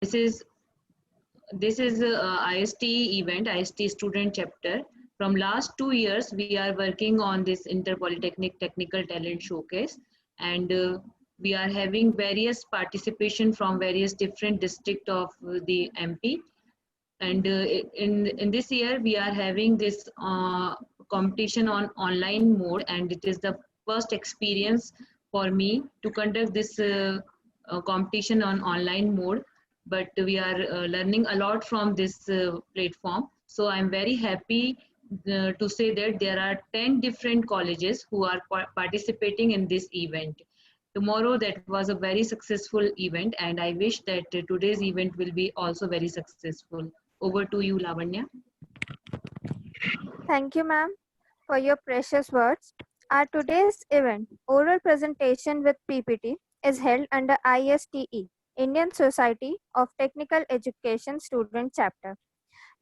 This is IST event, IST student chapter. From last 2 years, we are working on this Inter-Polytechnic Technical Talent Showcase, and we are having various participation from various different district of the MP. And in this year, we are having this competition on online mode, and it is the first experience for me to conduct this competition on online mode, but we are learning a lot from this platform. So I'm very happy to say that there are 10 different colleges who are participating in this event. Tomorrow, that was a very successful event, and I wish that today's event will be also very successful. Over to you, Lavanya. Thank you, ma'am, for your precious words. Our today's event, oral presentation with PPT, is held under ISTE, Indian Society of Technical Education Student Chapter.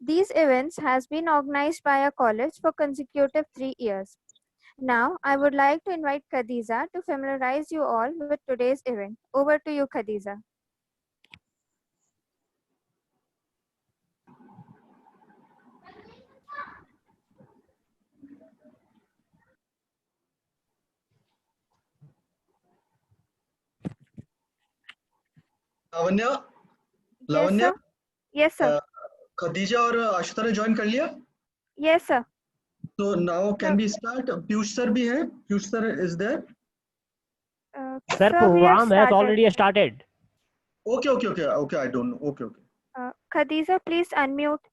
These events has been organized by a college for consecutive 3 years. Now, I would like to invite Khadija to familiarize you all with today's event. Over to you, Khadija. Lavanya Yes, Lavanya sir. Yes, sir. Khadija और आशुता ने join कर लिया? Yes, sir. तो now can we start? Piyush sir भी है, Piyush sir is there? Sir, Sir, we have program has started. already started. Okay, I don't know. Okay. Khadija, please unmute.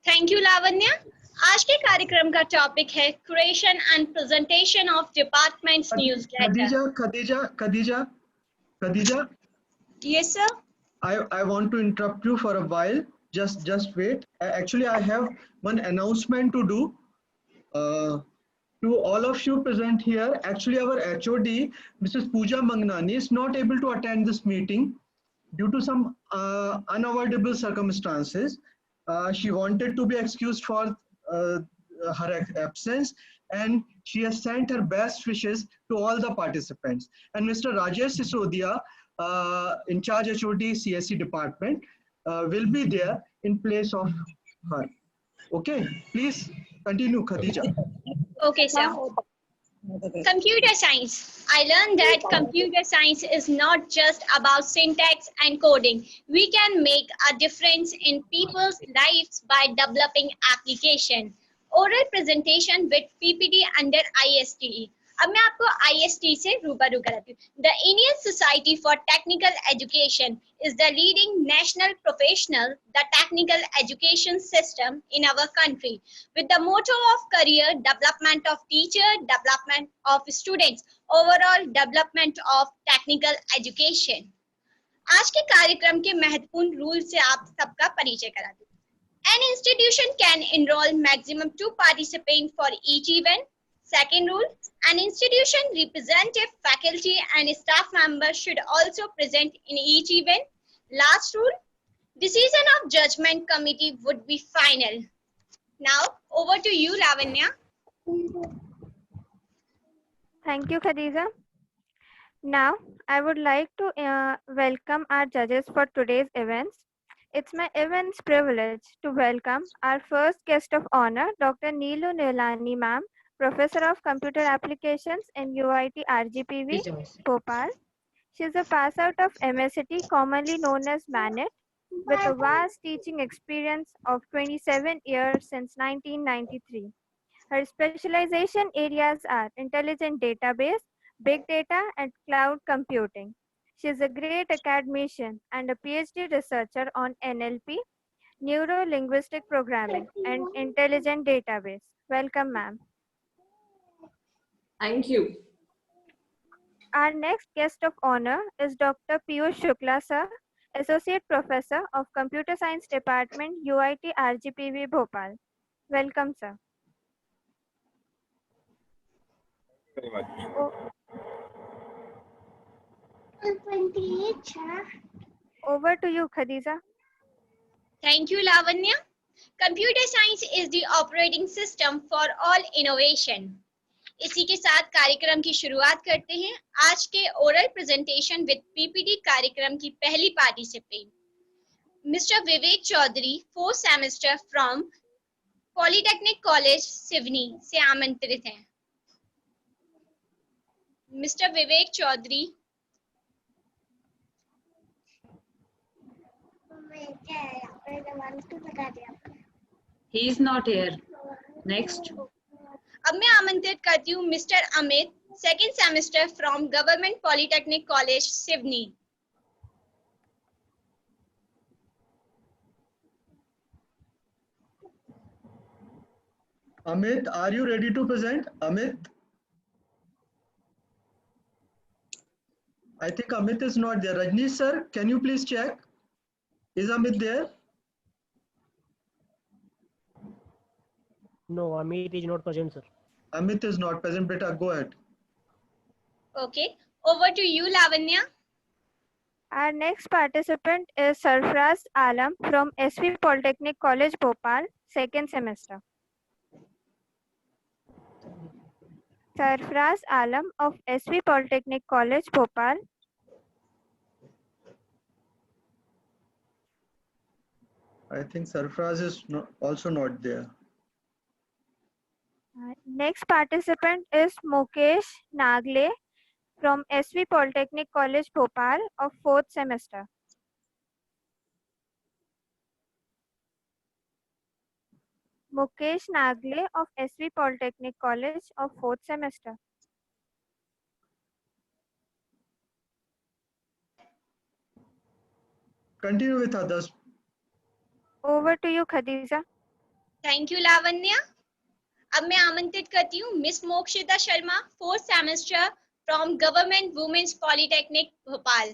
Thank you Lavanya. आज के कार्यक्रम का टॉपिक है creation and presentation of departments newsletter. Khadija, yes sir. I want to interrupt you for a while. Just wait. Actually, I have one announcement to do. To all of you present here, actually our HOD, Mrs. Pooja Mangnani, is not able to attend this meeting due to some unavoidable circumstances. She wanted to be excused for her absence, and she has sent her best wishes to all the participants. And Mr. Rajesh Sisodia, in charge HOD CSE department, will be there in place of her. Okay, please continue, Khadija. Okay, sir. Computer science. I learned that computer science is not just about syntax and coding. We can make a difference in people's lives by developing application. Oral presentation with PPT under ISTE. अब मैं आपको ISTE से रूबरू कराती हूँ। The Indian Society for Technical Education is the leading national professional, the technical education system in our country, with the motto of career development of teacher, development of students, overall development of technical education. आज के कार्यक्रम के महत्वपूर्ण rule से आप सबका परिचय करा दूँ। An institution can enroll maximum 2 participants for each event. Second rule, an institution representative, faculty and staff members should also present in each event. Last rule, decision of judgment committee would be final. Now, over to you, Lavanya. Thank you, Khadija. Now, I would like to welcome our judges for today's events. It's my immense privilege to welcome our first guest of honor, Dr. Neelu Nilani ma'am, Professor of Computer Applications in UIT RGPV, Bhopal. She is a pass out of MSc, commonly known as MANET, with a vast teaching experience of 27 years since 1993. Her specialization areas are intelligent database, big data, and cloud computing. She is a great academician and a PhD researcher on NLP, neuro-linguistic programming, and intelligent database. Welcome, ma'am. Thank you. Our next guest of honor is Dr. Piyush Shukla, sir, Associate Professor of Computer Science Department, UIT RGPV, Bhopal. Welcome, sir. Very much. Over to you, Khadija. Thank you, Lavanya. Computer science is the operating system for all innovation. इसी के साथ कार्यक्रम की शुरुआत करते हैं। आज के ओरल प्रेजेंटेशन विद पीपीटी कार्यक्रम की पहली participant mister Vivek Chaudhary, 4th semester from polytechnic college Seoni से आमंत्रित हैं। Mister Vivek Chaudhary. He is not here. Next. अब मैं आमंत्रित करती हूँ mister Amit, 2nd semester from government polytechnic college Seoni. Amit, are you ready to present? Amit? I think Amit is not there. Rajnish sir, can you please check? Is Amit there? No, Amit is not present, sir. Amit is not present. Beta, go ahead. Okay, over to you, Lavanya. Our next participant is Sarfraz Alam from SV Polytechnic College, Bhopal, 2nd semester. Sarfraz Alam of SV Polytechnic College, Bhopal. I think Sarfraz is also not there. Next participant is Mukesh Nagle from SV Polytechnic College, Bhopal of 4th semester. Mukesh Nagle of SV Polytechnic College of 4th semester. Continue with others. Over to you, Khadija. Thank you Lavanya. अब मैं आमंत्रित करती हूँ miss Mokshita Sharma, 4th semester from government women's polytechnic Bhopal.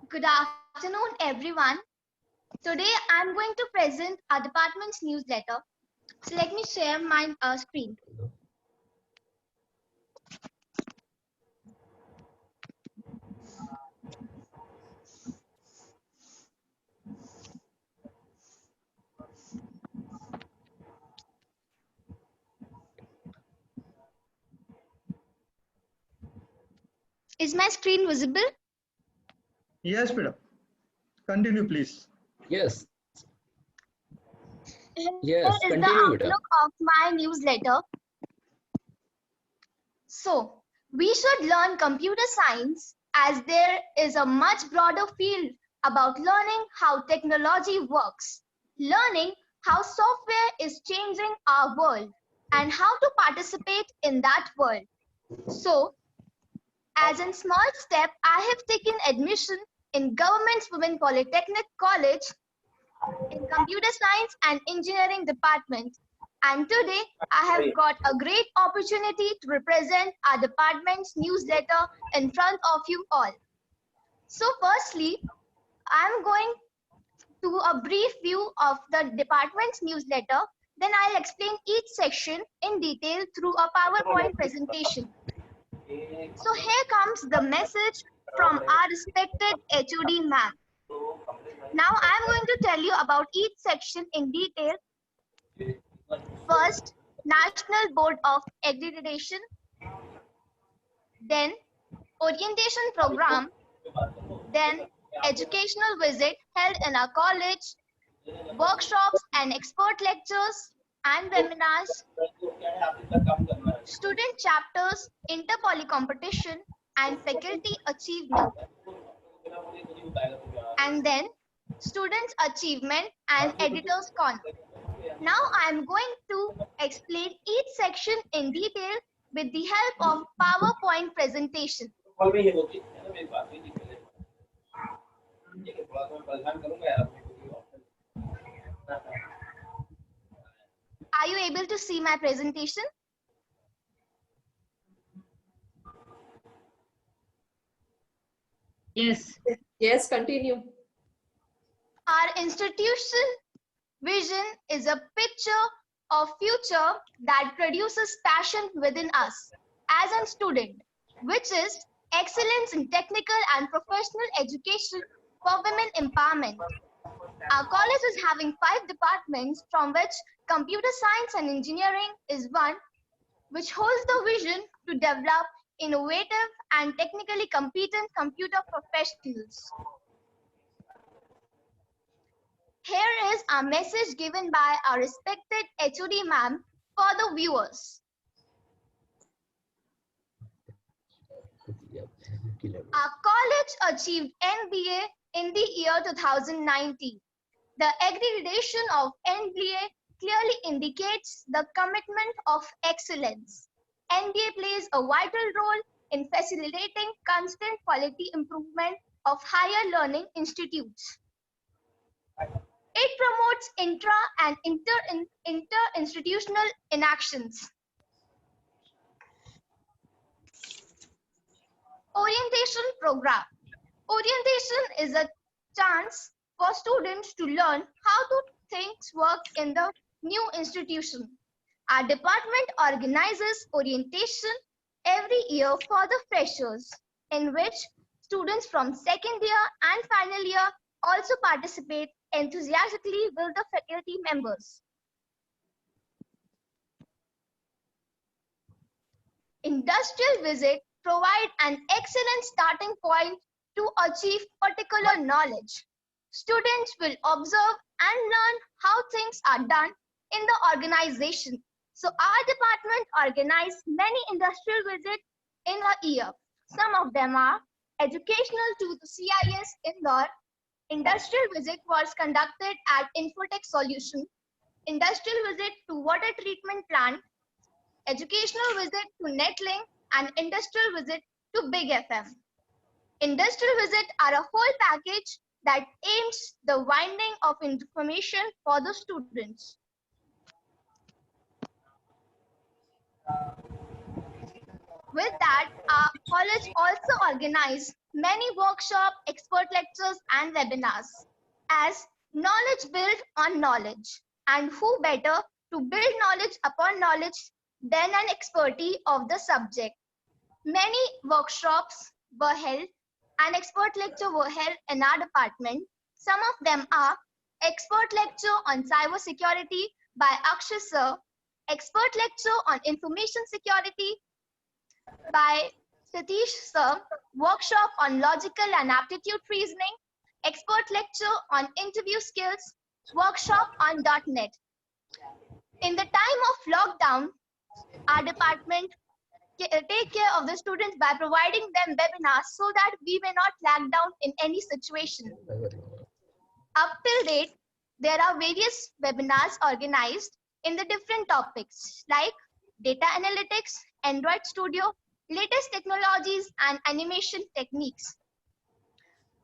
Good afternoon, everyone. Today, I'm going to present our department's newsletter. So let me share my screen. Is my screen visible? Yes, Beta. Continue, please. Yes. Here is the outlook of my newsletter. So, we should learn computer science as there is a much broader field about learning how technology works, learning how software is changing our world, and how to participate in that world. So, as a small step, I have taken admission in Government Women Polytechnic College in Computer Science and Engineering Department. And today, I have got a great opportunity to represent our department's newsletter in front of you all. So firstly, I'm going to a brief view of the department's newsletter. Then I'll explain each section in detail through a PowerPoint presentation. So here comes the message from our respected HOD ma'am. Now I'm going to tell you about each section in detail. First, National Board of Accreditation. Then, orientation program. Then, educational visit held in our college. Workshops and expert lectures and webinars. Student chapters, inter-poly competition and faculty achievement. And then, students' achievement and editors' corner. Now I am going to explain each section in detail with the help of PowerPoint presentation. Are you able to see my presentation? Yes. Yes, continue. Our institution vision is a picture of future that produces passion within us as a student, which is excellence in technical and professional education for women empowerment. Our college is having 5 departments, from which computer science and engineering is one, which holds the vision to develop innovative and technically competent computer professionals. Here is a message given by our respected HOD ma'am for the viewers. Our college achieved NBA in the year 2019. The accreditation of NBA clearly indicates the commitment of excellence. NBA plays a vital role in facilitating constant quality improvement of higher learning institutes. It promotes intra and inter-institutional inactions. Orientation program. Orientation is a chance for students to learn how things work in the new institution. Our department organizes orientation every year for the freshers, in which students from second year and final year also participate enthusiastically with the faculty members. Industrial visit provide an excellent starting point to achieve particular knowledge. Students will observe and learn how things are done in the organization. So our department organizes many industrial visits in a year. Some of them are educational to the CIS Indore. Industrial visit was conducted at Infotech Solution. Industrial visit to water treatment plant. Educational visit to Netlink, and industrial visit to Big FM. Industrial visit are a whole package that aims the winding of information for the students. With that, our college also organizes many workshops, expert lectures, and webinars as knowledge built on knowledge. And who better to build knowledge upon knowledge than an expertise of the subject. Many workshops were held and expert lectures were held in our department. Some of them are expert lecture on cyber security by Akshay sir, expert lecture on information security by Satish sir, workshop on logical and aptitude reasoning, expert lecture on interview skills, workshop on .NET. In the time of lockdown, our department take care of the students by providing them webinars so that we may not lag down in any situation. Up till date, there are various webinars organized in the different topics like data analytics, Android Studio, latest technologies, and animation techniques.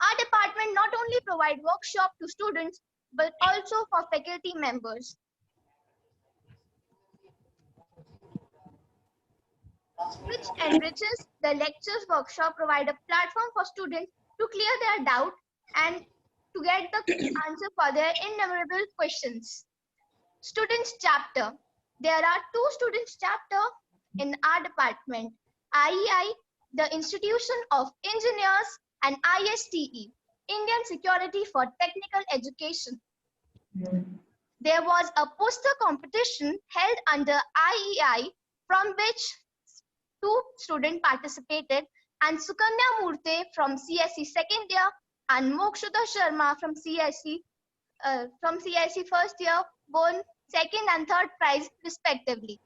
Our department not only provide workshop to students, but also for faculty members. Which enriches the lectures workshop, provide a platform for students to clear their doubt and to get the answer for their innumerable questions. Students chapter. There are 2 students chapter in our department. IEI, the Institution of Engineers, and ISTE, Indian Security for Technical Education. There was a poster competition held under IEI from which 2 students participated, and Sukanya Murthy from CSE second year and Mokshuta Sharma from CSE first year won second and third prize respectively.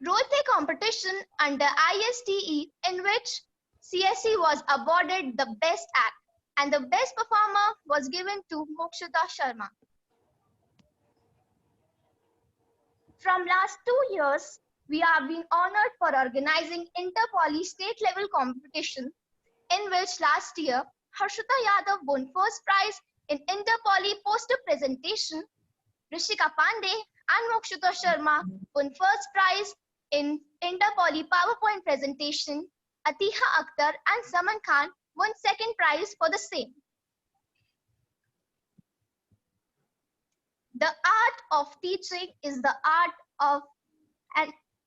Role-play competition under ISTE, in which CSE was awarded the best act and the best performer was given to Mokshuta Sharma. From last 2 years, we have been honored for organizing inter-poly state level competition, in which last year Harshita Yadav won first prize in inter-poly poster presentation, Rishika Pandey and Mokshuta Sharma won first prize in inter-poly PowerPoint presentation, Atiha Akhtar and Saman Khan won second prize for the same. The art of teaching is the art of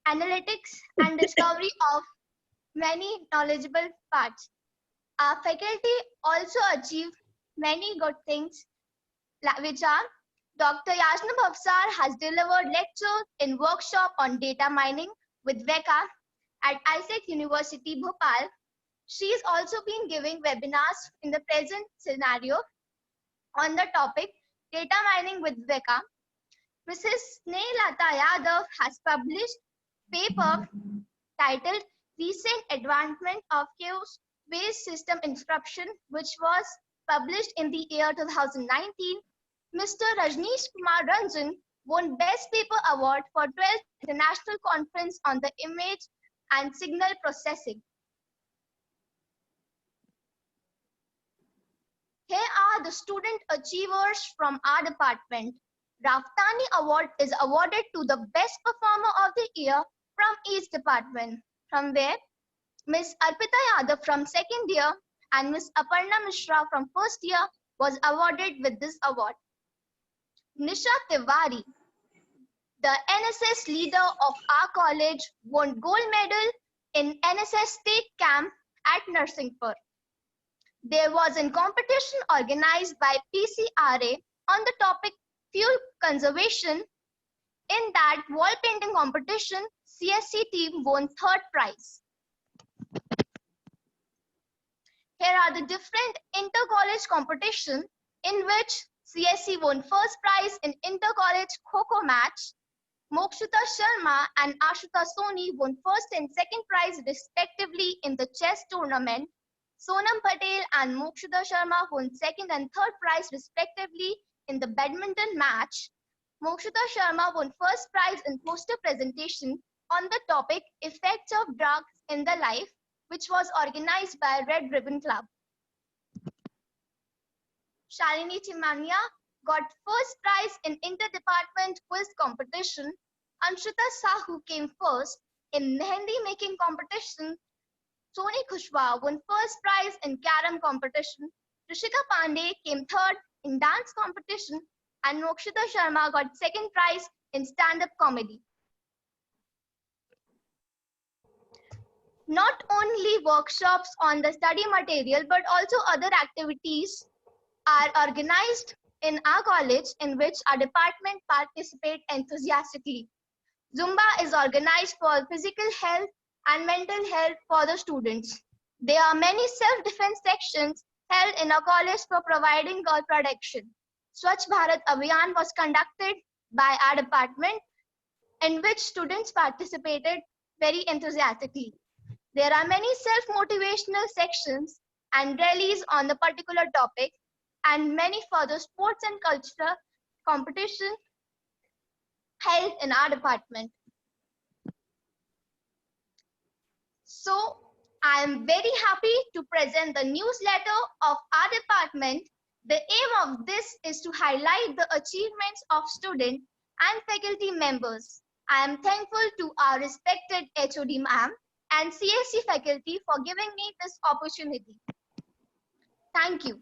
analytics and discovery of many knowledgeable parts. Our faculty also achieve many good things which are Dr. Yashna Bhavsar has delivered lectures in workshop on data mining with Veka at ISEC University, Bhopal. She has also been giving webinars in the present scenario on the topic data mining with Veka. Mrs. Snehlata Yadav has published paper titled Recent Advancement of Queue-Based System Encryption, which was published in the year 2019. Mr. Rajneesh Kumar Ranjan won Best Paper Award for 12th International Conference on the Image and Signal Processing. Here are the student achievers from our department. Raftani Award is awarded to the best performer of the year from each department, from where Ms. Arpita Yadav from second year and Ms. Aparna Mishra from first year was awarded with this award. Nisha Tiwari, the NSS leader of our college, won gold medal in NSS state camp at Narsingpur. There was a competition organized by PCRA on the topic fuel conservation. In that wall painting competition, CSC team won third prize. Here are the different inter-college competition in which CSC won first prize in inter-college Kho-Kho match. Mokshita Sharma and Ashuta Soni won first and second prize respectively in the chess tournament. Sonam Patel and Mokshita Sharma won second and third prize respectively in the badminton match. Mokshita Sharma won first prize in poster presentation on the topic Effects of Drugs in the Life, which was organized by Red Ribbon Club. Shalini Chimania got first prize in inter-department quiz competition. Anshita Sahu came first in Mehendi making competition. Soni Khushwa won first prize in carom competition. Rishika Pandey came third in dance competition, and Mokshita Sharma got second prize in stand-up comedy. Not only workshops on the study material, but also other activities are organized in our college in which our department participate enthusiastically. Zumba is organized for physical health and mental health for the students. There are many self-defense sections held in our college for providing girl protection. Swachh Bharat Abhiyan was conducted by our department in which students participated very enthusiastically. There are many self-motivational sections and rallies on the particular topic, and many further sports and cultural competitions held in our department. So I am very happy to present the newsletter of our department. The aim of this is to highlight the achievements of students and faculty members. I am thankful to our respected HOD ma'am and CSC faculty for giving me this opportunity. Thank you.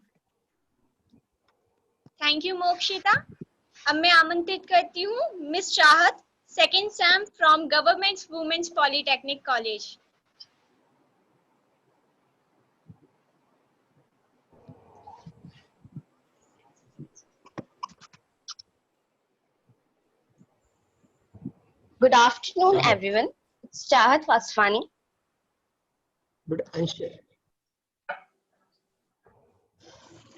Thank you, Mokshita. अब मैं आमंत्रित करती हूँ miss Chahat, second sem from government women's polytechnic college. Good afternoon, everyone. It's Chahat Vaswani. Good Anshul.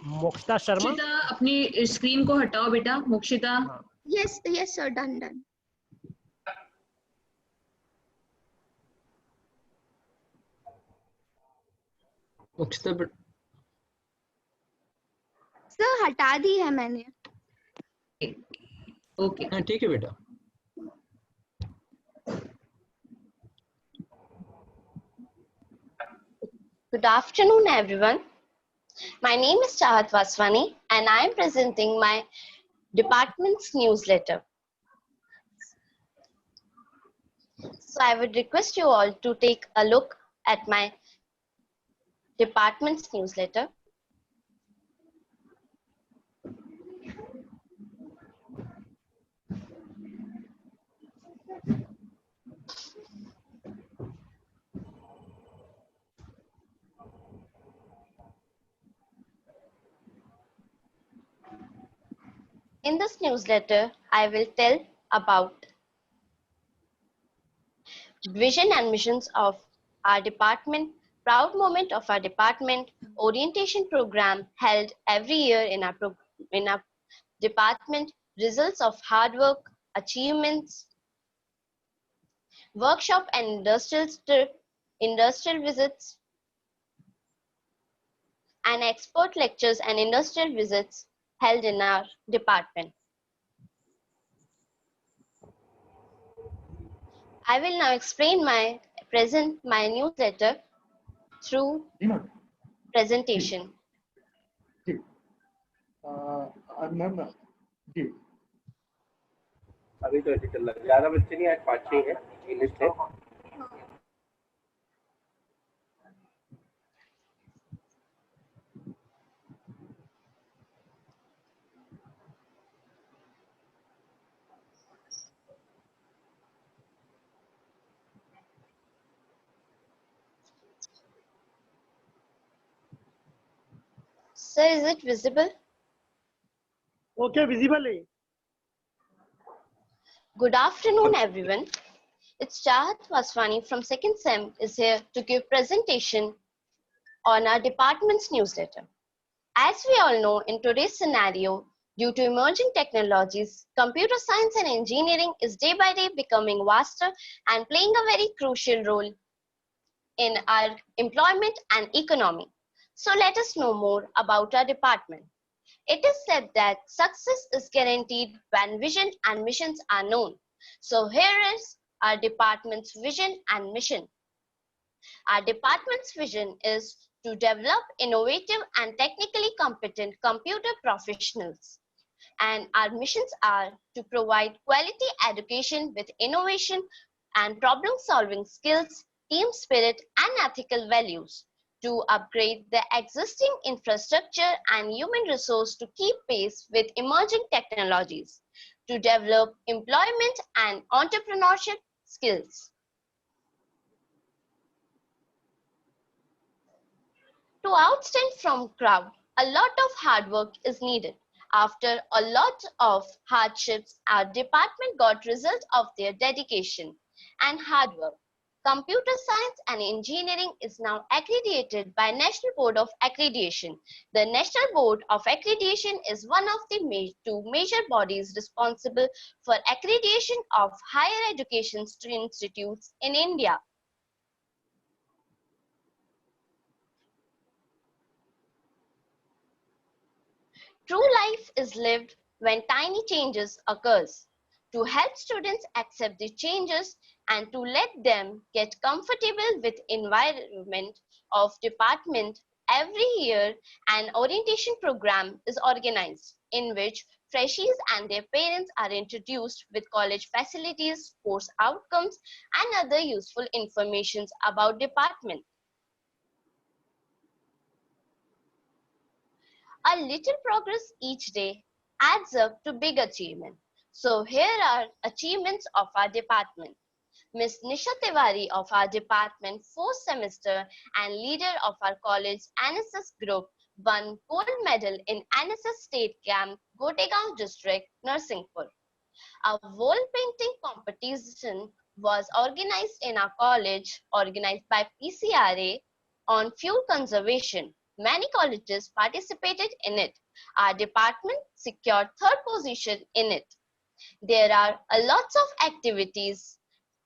Mokshita Sharma. Mokshita अपनी screen को हटाओ बेटा. Mokshita. Yes, sir, done. Mokshita sir हटा दी है मैंने. ओके. हाँ ठीक है बेटा. Good afternoon, everyone. My name is Chahat Vaswani, and I am presenting my department's newsletter. So I would request you all to take a look at my department's newsletter. In this newsletter, I will tell about vision and missions of our department, proud moment of our department, orientation program held every year in our department, results of hard work, achievements, workshop and industrial trip, industrial visits, and expert lectures and industrial visits held in our department. I will now explain my newsletter through presentation. अभी तो ऐसे चल रहा है, ज्यादा बच्चे नहीं, आज 5-6 है, इंग्लिश है। Sir, is it visible? Okay, visible. Good afternoon, everyone. It's Chahat Vaswani from 2nd SEM is here to give presentation on our department's newsletter. As we all know, in today's scenario, due to emerging technologies, computer science and engineering is day by day becoming vaster and playing a very crucial role in our employment and economy. So let us know more about our department. It is said that success is guaranteed when vision and missions are known. So here is our department's vision and mission. Our department's vision is to develop innovative and technically competent computer professionals. And our missions are to provide quality education with innovation and problem-solving skills, team spirit, and ethical values, to upgrade the existing infrastructure and human resource to keep pace with emerging technologies, to develop employment and entrepreneurship skills. To outstand from crowd, a lot of hard work is needed. After a lot of hardships, our department got result of their dedication and hard work. Computer science and engineering is now accredited by National Board of Accreditation. The National Board of Accreditation is one of the two major bodies responsible for accreditation of higher education institutes in India. True life is lived when tiny changes occurs. To help students accept the changes and to let them get comfortable with environment of department, every year an orientation program is organized in which freshies and their parents are introduced with college facilities, course outcomes, and other useful information about department. A little progress each day adds up to big achievement. So here are achievements of our department. Ms. Nisha Tiwari of our department 4th semester and leader of our college NSS group won gold medal in NSS State Camp, Gotegaon District, Narsinghpur. A wall painting competition was organized in our college, organized by PCRA on fuel conservation. Many colleges participated in it. Our department secured 3rd position in it. There are a lots of activities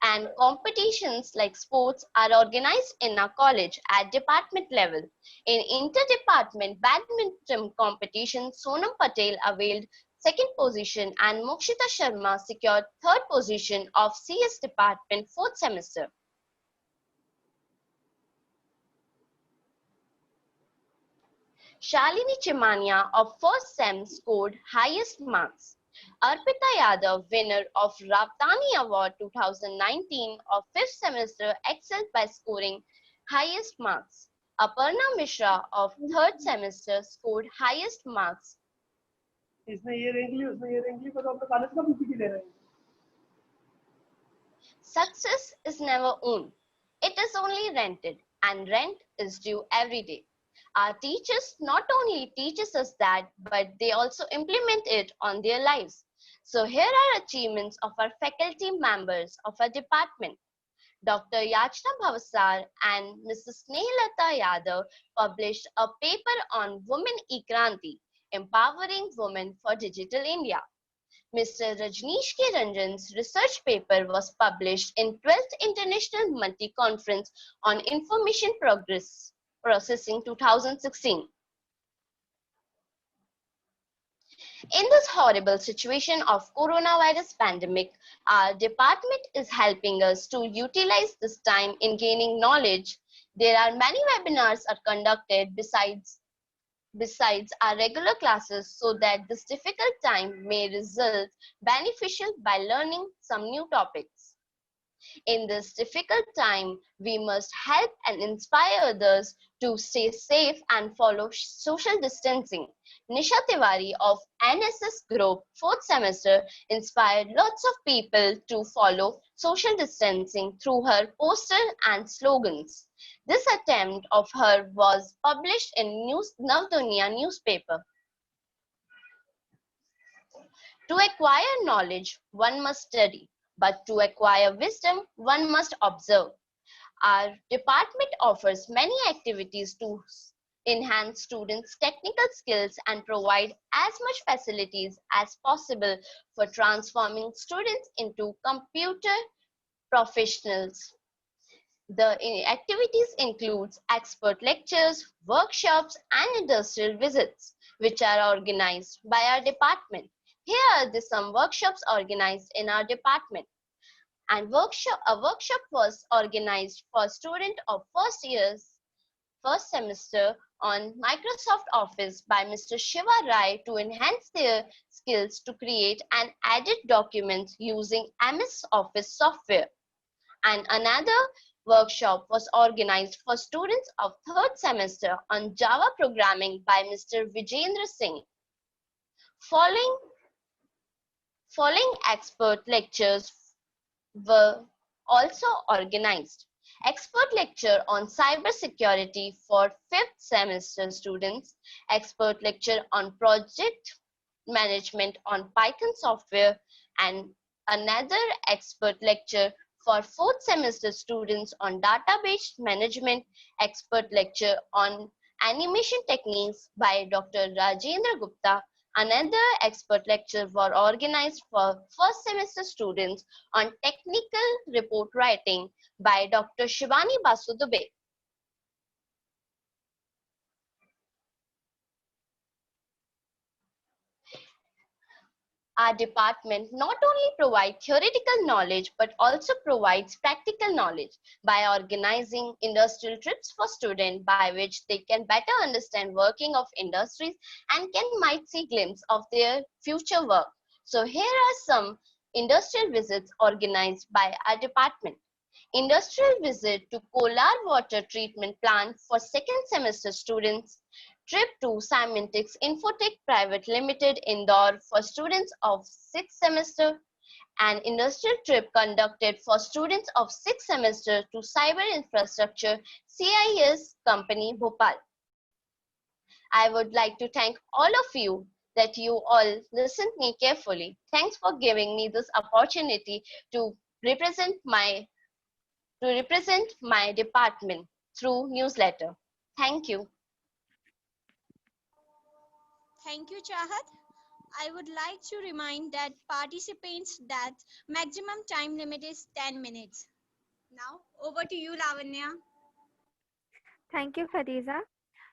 and competitions like sports are organized in our college at department level. In inter-department badminton competition, Sonam Patel availed 2nd position and Mokshita Sharma secured 3rd position of CS department 4th semester. Shalini Chimania of 1st SEM scored highest marks. Arpita Yadav, winner of Ravtani Award 2019 of 5th semester, excelled by scoring highest marks. Aparna Mishra of 3rd semester scored highest marks. Success is never owned. It is only rented, and rent is due every day. Our teachers not only teaches us that, but they also implement it on their lives. So here are achievements of our faculty members of our department. Dr. Yachna Bhavasar and Mrs. Snehlata Yadav published a paper on Women E-Kranti, Empowering Women for Digital India. Mr. Rajneesh K. Ranjan's research paper was published in 12th International Multi-Conference on Information Processing 2016. In this horrible situation of coronavirus pandemic, our department is helping us to utilize this time in gaining knowledge. There are many webinars are conducted besides our regular classes so that this difficult time may result beneficial by learning some new topics. In this difficult time, we must help and inspire others to stay safe and follow social distancing. Nisha Tiwari of NSS Group 4th semester inspired lots of people to follow social distancing through her poster and slogans. This attempt of her was published in Navduniya newspaper. To acquire knowledge, one must study, but to acquire wisdom, one must observe. Our department offers many activities to enhance students' technical skills and provide as much facilities as possible for transforming students into computer professionals. The activities include expert lectures, workshops, and industrial visits, which are organized by our department. Here are some workshops organized in our department. And a workshop was organized for students of first semester on Microsoft Office by Mr. Shiva Rai to enhance their skills to create and edit documents using MS Office software. And another workshop was organized for students of third semester on Java programming by Mr. Vijendra Singh. Following expert lectures were also organized. Expert lecture on cyber security for 5th semester students, expert lecture on project management on Python software, and another expert lecture for 4th semester students on database management, expert lecture on animation techniques by Dr. Rajendra Gupta. Another expert lecture were organized for first semester students on technical report writing by Dr. Shivani Basu Dubey. Our department not only provides theoretical knowledge but also provides practical knowledge by organizing industrial trips for students by which they can better understand working of industries and might see glimpse of their future work. So here are some industrial visits organized by our department. Industrial visit to Kolar Water Treatment Plant for second semester students. Trip to Symantec Infotech Private Limited, Indore for students of 6th semester. An industrial trip conducted for students of 6th semester to Cyber Infrastructure CIS Company, Bhopal. I would like to thank all of you that you all listened me carefully. Thanks for giving me this opportunity to represent my department through newsletter. Thank you. Thank you, Chahat. I would like to remind that participants that maximum time limit is 10 minutes. Now, over to you, Lavanya. Thank you, Khadija.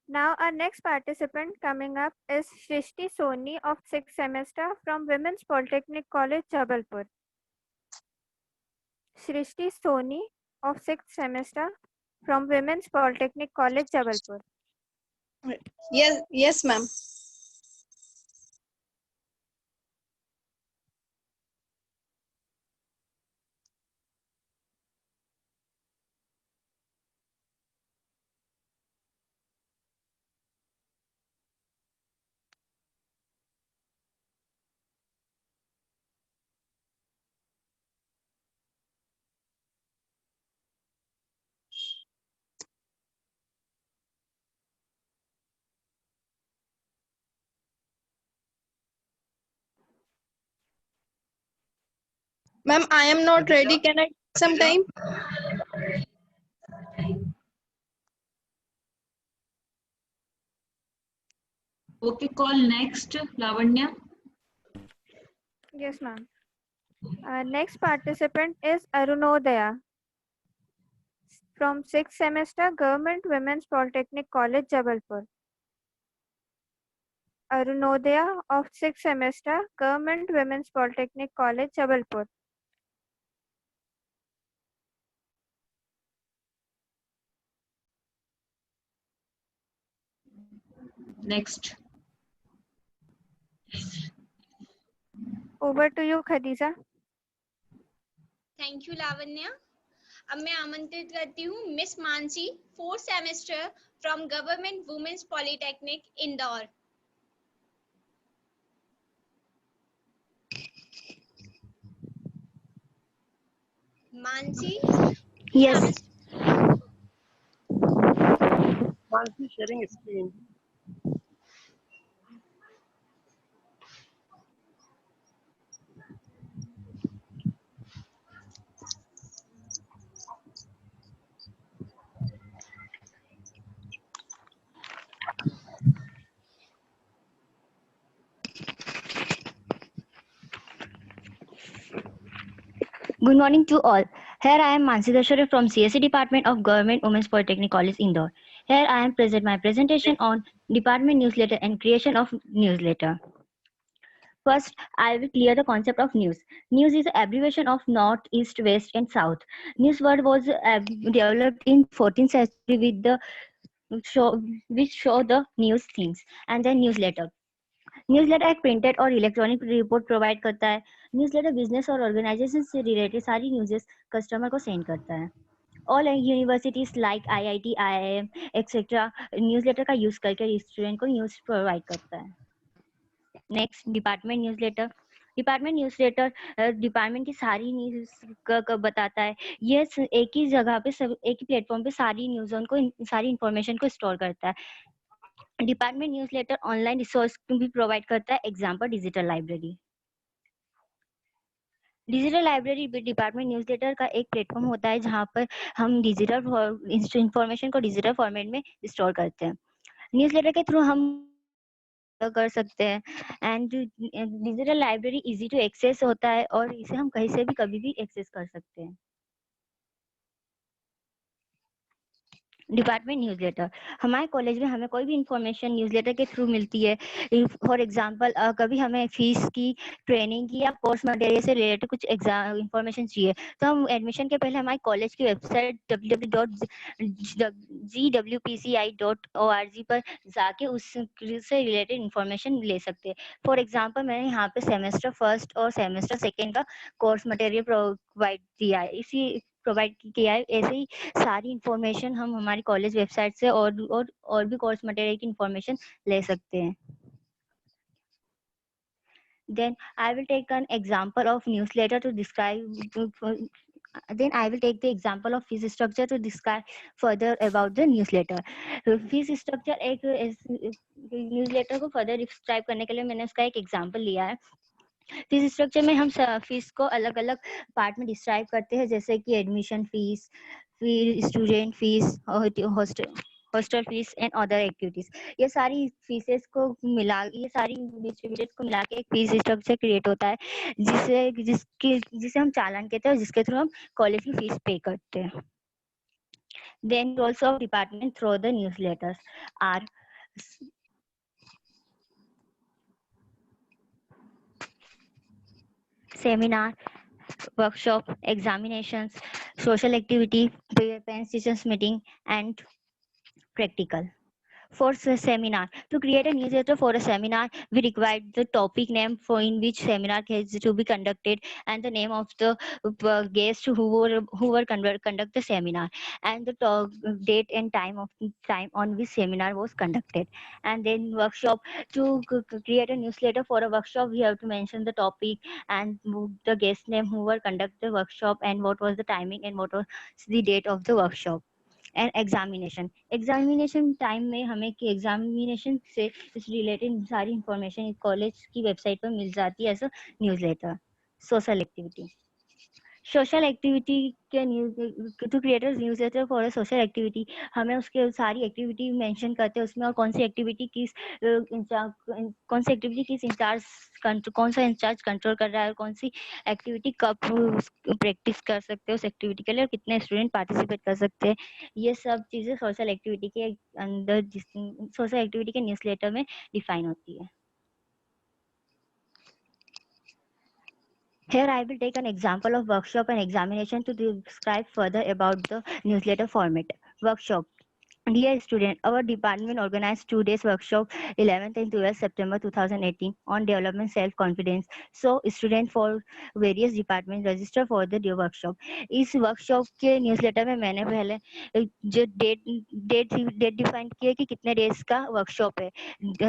Now our next participant coming up is Shrishti Soni of 6th semester from Women's Polytechnic College, Jabalpur. Shrishti Soni of 6th semester from Women's Polytechnic College, Jabalpur. Yes, ma'am. Ma'am, I am not ready. Can I take some time? Okay, call next, Lavanya. Yes, ma'am. Next participant is Arunodaya from 6th semester, Government Women's Polytechnic College, Jabalpur. Arunodaya of 6th semester, Government Women's Polytechnic College, Jabalpur. Next. Over to you, Khadija. Thank you Lavanya. अब मैं आमंत्रित करती हूँ miss Mansi, 4th semester from government women's polytechnic Indore. Mansi? Yes. Mansi sharing screen. Good morning to all. Here I am Mansi Dashore from CSE Department of Government Women's Polytechnic College, Indore. Here I am present my presentation on department newsletter and creation of newsletter. First, I will clear the concept of news. News is an abbreviation of North, East, West, and South. News word was developed in 14th century with the which show the news things, and then newsletter. Newsletter एक printed और electronic report provide करता है। Newsletter business और organisation से related सारी न्यूज़ेस customer को send करता है। All universities like IIT, IIM etcetera newsletter का यूज करके स्टूडेंट को न्यूज़ प्रोवाइड करता है। Next, department newsletter. Department newsletter department की सारी न्यूज़ बताता है। ये एक ही जगह पे एक ही प्लेटफॉर्म पे सारी न्यूज़ को सारी इंफॉर्मेशन को स्टोर करता है। डिपार्टमेंट न्यूज़लेटर ऑनलाइन रिसोर्स भी प्रोवाइड करता है, example digital library. Digital library department newsletter का एक प्लेटफॉर्म होता है जहां पर हम डिजिटल इंफॉर्मेशन को डिजिटल फॉर्मेट में स्टोर करते हैं। न्यूज़लेटर के थ्रू हम कर सकते हैं and digital library easy to access होता है और इसे हम कहीं से भी कभी भी एक्सेस कर सकते हैं। डिपार्टमेंट न्यूज़लेटर, हमारे कॉलेज में हमें कोई भी इंफॉर्मेशन न्यूज़लेटर के थ्रू मिलती है। फॉर एग्जांपल कभी हमें फीस की, ट्रेनिंग की या कोर्स मटेरियल से रिलेटेड कुछ एग्जाम इंफॉर्मेशन चाहिए तो हम एडमिशन के पहले हमारी कॉलेज की वेबसाइट www.gwpci.org पर जाके उससे रिलेटेड इंफॉर्मेशन ले सकते हैं। फॉर एग्जांपल मैंने यहाँ पे सेमेस्टर फर्स्ट और सेमेस्टर सेकेंड का कोर्स मटेरियल प्रोवाइड किया है, प्रोवाइड किया है। ऐसे ही सारी इंफॉर्मेशन हम हमारी कॉलेज वेबसाइट से और भी कोर्स मटेरियल की इंफॉर्मेशन ले सकते हैं। Then I will take an example of newsletter to describe. Then I will take the example of fees structure to describe further about the newsletter. Fees structure एक newsletter को further describe करने के लिए मैंने उसका एक एग्जांपल लिया है। फीस स्ट्रक्चर में हम फीस को अलग अलग पार्ट में डिस्क्राइब करते हैं, जैसे कि admission fees, student fees, hostel fees and other activities. ये सारी फीसेस को ये सारी डिस्ट्रीब्यूटेड को मिला के एक फीस स्ट्रक्चर क्रिएट होता है जिसे हम चालान कहते हैं और जिसके थ्रू हम कॉलेज की फीस पे करते हैं। Then roles of department through the newsletters are seminar, workshop, examinations, social activity, parents teachers meeting, and practical. For seminar, to create a newsletter for a seminar, we require the topic name for in which seminar is to be conducted and the name of the guest who were conduct the seminar and the date and time on which seminar was conducted. And then workshop, to create a newsletter for a workshop, we have to mention the topic and the guest name who were conduct the workshop and what was the timing and what was the date of the workshop. And examination time में हमें कि examination से related सारी information college की website पर मिल जाती है as a newsletter. Social activity, social activity के to create newsletter for a social activity, हमें उसके सारी एक्टिविटी मेंशन करते हैं उसमें, और कौन सी एक्टिविटी किस इंचार्ज कौन सा इंचार्ज कंट्रोल कर रहा है, और कौन सी एक्टिविटी कब प्रैक्टिस कर सकते हैं उस एक्टिविटी के लिए, और कितने स्टूडेंट पार्टिसिपेट कर सकते हैं। ये सब चीजें सोशल एक्टिविटी के अंदर, सोशल एक्टिविटी के न्यूज़लेटर में डिफाइन होती है। Here I will take an example of workshop and examination to describe further about the newsletter format. Workshop. Dear student, our department organized 2 days workshop 11th and 12th September 2018 on development self-confidence. So student for various departments register for the workshop. इस workshop के newsletter में मैंने पहले जो date define किया कि कितने days का वर्कशॉप है।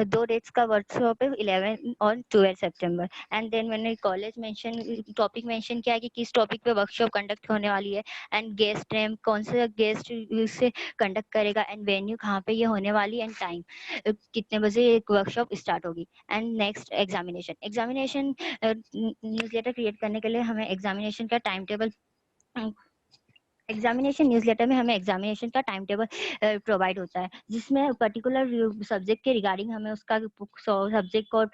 2 डेज का वर्कशॉप है 11 और 12 सितंबर। एंड देन मैंने कॉलेज मेंशन, टॉपिक मेंशन किया कि किस टॉपिक पे वर्कशॉप कंडक्ट होने वाली है, एंड गेस्ट नेम, कौन सा गेस्ट से कंडक्ट करेगा, एंड वेन्यू कहाँ पे ये होने वाली, एंड टाइम कितने बजे एक वर्कशॉप स्टार्ट होगी। And next examination newsletter create करने के लिए हमें एग्जामिनेशन का टाइम टेबल, एग्जामिनेशन न्यूज़लेटर में हमें एग्जामिनेशन का टाइम टेबल प्रोवाइड होता है, जिसमें पर्टिकुलर सब्जेक्ट के रिगार्डिंग हमें उसका सब्जेक्ट कोड,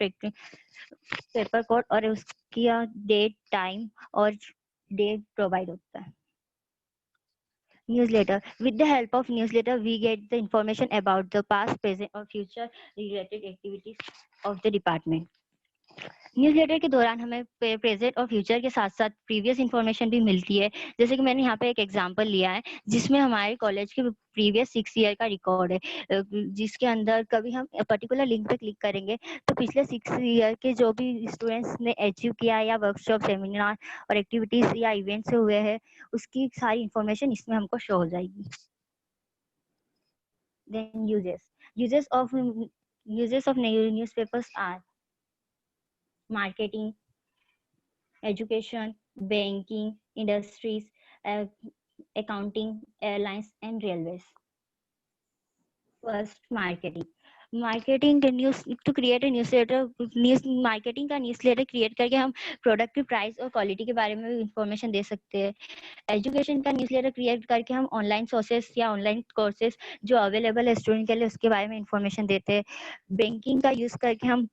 पेपर कोड और उसकी डेट, टाइम और डेट प्रोवाइड होता है। Newsletter. With the help of newsletter, we get the information about the past, present or future related activities of the department. Newsletter के दौरान हमें प्रेजेंट और future के साथ साथ प्रीवियस इंफॉर्मेशन भी मिलती है। जैसे कि मैंने यहाँ पे एक एग्जांपल लिया है जिसमें हमारे कॉलेज के प्रीवियस 6 ईयर का रिकॉर्ड है, जिसके अंदर कभी हम पर्टिकुलर लिंक पे क्लिक करेंगे तो पिछले 6 ईयर के जो भी स्टूडेंट्स ने अचीव किया है या वर्कशॉप, सेमिनार और एक्टिविटीज या इवेंट्स हुए हैं उसकी सारी इंफॉर्मेशन इसमें हमको शो हो जाएगी। Then uses of newspapers are marketing, education, banking, industries, accounting, airlines, and railways. First, marketing. Marketing news to create a newsletter, marketing का न्यूज़लेटर क्रिएट करके हम प्रोडक्ट की प्राइस और क्वालिटी के बारे में भी इंफॉर्मेशन दे सकते हैं। एजुकेशन का न्यूज़लेटर क्रिएट करके हम ऑनलाइन सोर्सेस या ऑनलाइन कोर्सेज जो अवेलेबल है स्टूडेंट के लिए उसके बारे में इंफॉर्मेशन देते हैं। बैंकिंग का यूज करके हम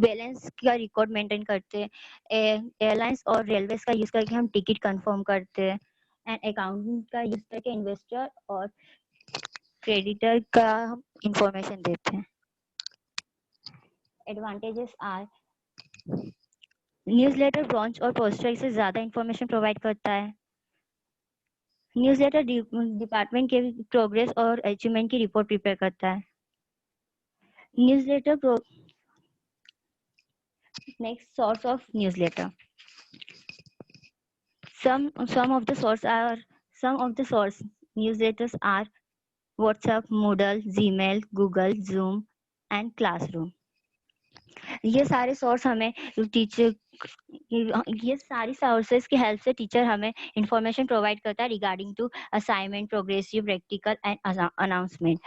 बैलेंस का रिकॉर्ड मेंटेन करते हैं। एयरलाइंस और रेलवेज का यूज करके हम टिकट कंफर्म करते हैं। एंड अकाउंटिंग का यूज करके इन्वेस्टर और क्रेडिटर का हम इंफॉर्मेशन देते हैं। एडवांटेजेस आर, न्यूज़लेटर ब्रॉन्च और पोस्टर से ज्यादा इंफॉर्मेशन प्रोवाइड करता है। न्यूज़लेटर डिपार्टमेंट के प्रोग्रेस और अचीवमेंट की रिपोर्ट प्रिपेयर करता है। Newsletter next source of newsletter. Some of the source newsletters are WhatsApp, Moodle, Gmail, Google, Zoom and Classroom. ये सारे सोर्स हमें टीचर, ये सारी सोर्सेज की हेल्प से टीचर हमें इंफॉर्मेशन प्रोवाइड करता है regarding to assignment, progressive, practical and announcement.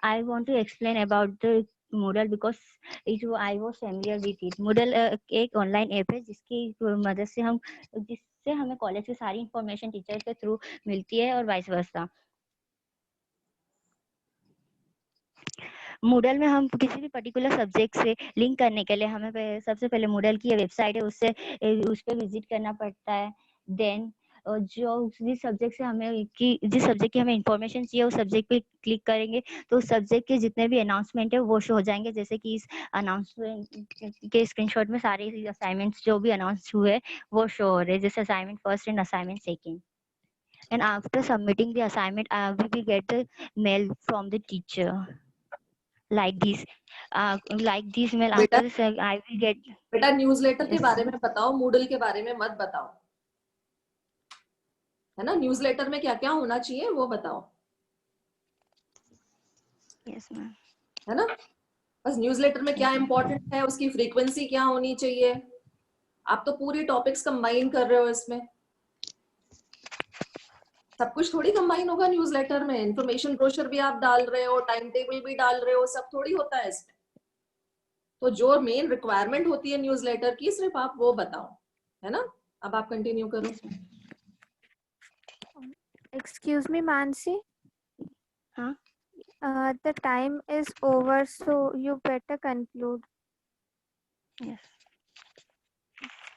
I want to explain about the Moodle because I was familiar with it. Moodle एक ऑनलाइन ऐप है जिसकी मदद से जिससे हमें कॉलेज की सारी इंफॉर्मेशन टीचर के थ्रू मिलती है और वाइस वर्सा। Moodle में हम किसी भी पर्टिकुलर सब्जेक्ट से लिंक करने के लिए हमें सबसे पहले Moodle की वेबसाइट है उस पर विजिट करना पड़ता है। देन जो जिस सब्जेक्ट की हमें इंफॉर्मेशन चाहिए उस सब्जेक्ट पे क्लिक करेंगे तो उस सब्जेक्ट के जितने भी अनाउंसमेंट है वो शो हो जाएंगे। जैसे कि इस अनाउंसमेंट के स्क्रीनशॉट में सारे असाइनमेंट्स जो भी अनाउंस हुए वो शो हो रहे हैं, जैसे assignment first and assignment second. And after submitting the assignment we will get the mail from the teacher like this mail. After this I will get। बेटा न्यूज़लेटर के Yes. बारे में बताओ, मूडल के बारे में मत बताओ, है ना। न्यूज़लेटर में क्या क्या होना चाहिए वो बताओ। Yes ma'am। है ना, बस न्यूज़लेटर में क्या इंपॉर्टेंट है, उसकी फ्रीक्वेंसी क्या होनी चाहिए। आप तो पूरी टॉपिक्स कंबाइन कर रहे हो इसमें, सब कुछ थोड़ी कंबाइन होगा न्यूज़लेटर में। इंफॉर्मेशन ब्रोशर भी आप डाल रहे हो, टाइम टेबल भी डाल रहे हो, सब थोड़ी होता है इसमें। तो जो मेन रिक्वायरमेंट होती है न्यूज़लेटर की सिर्फ आप वो बताओ, है ना। अब आप कंटिन्यू करो। Excuse me, Mansi. Huh? The time is over, so you better conclude. Yes.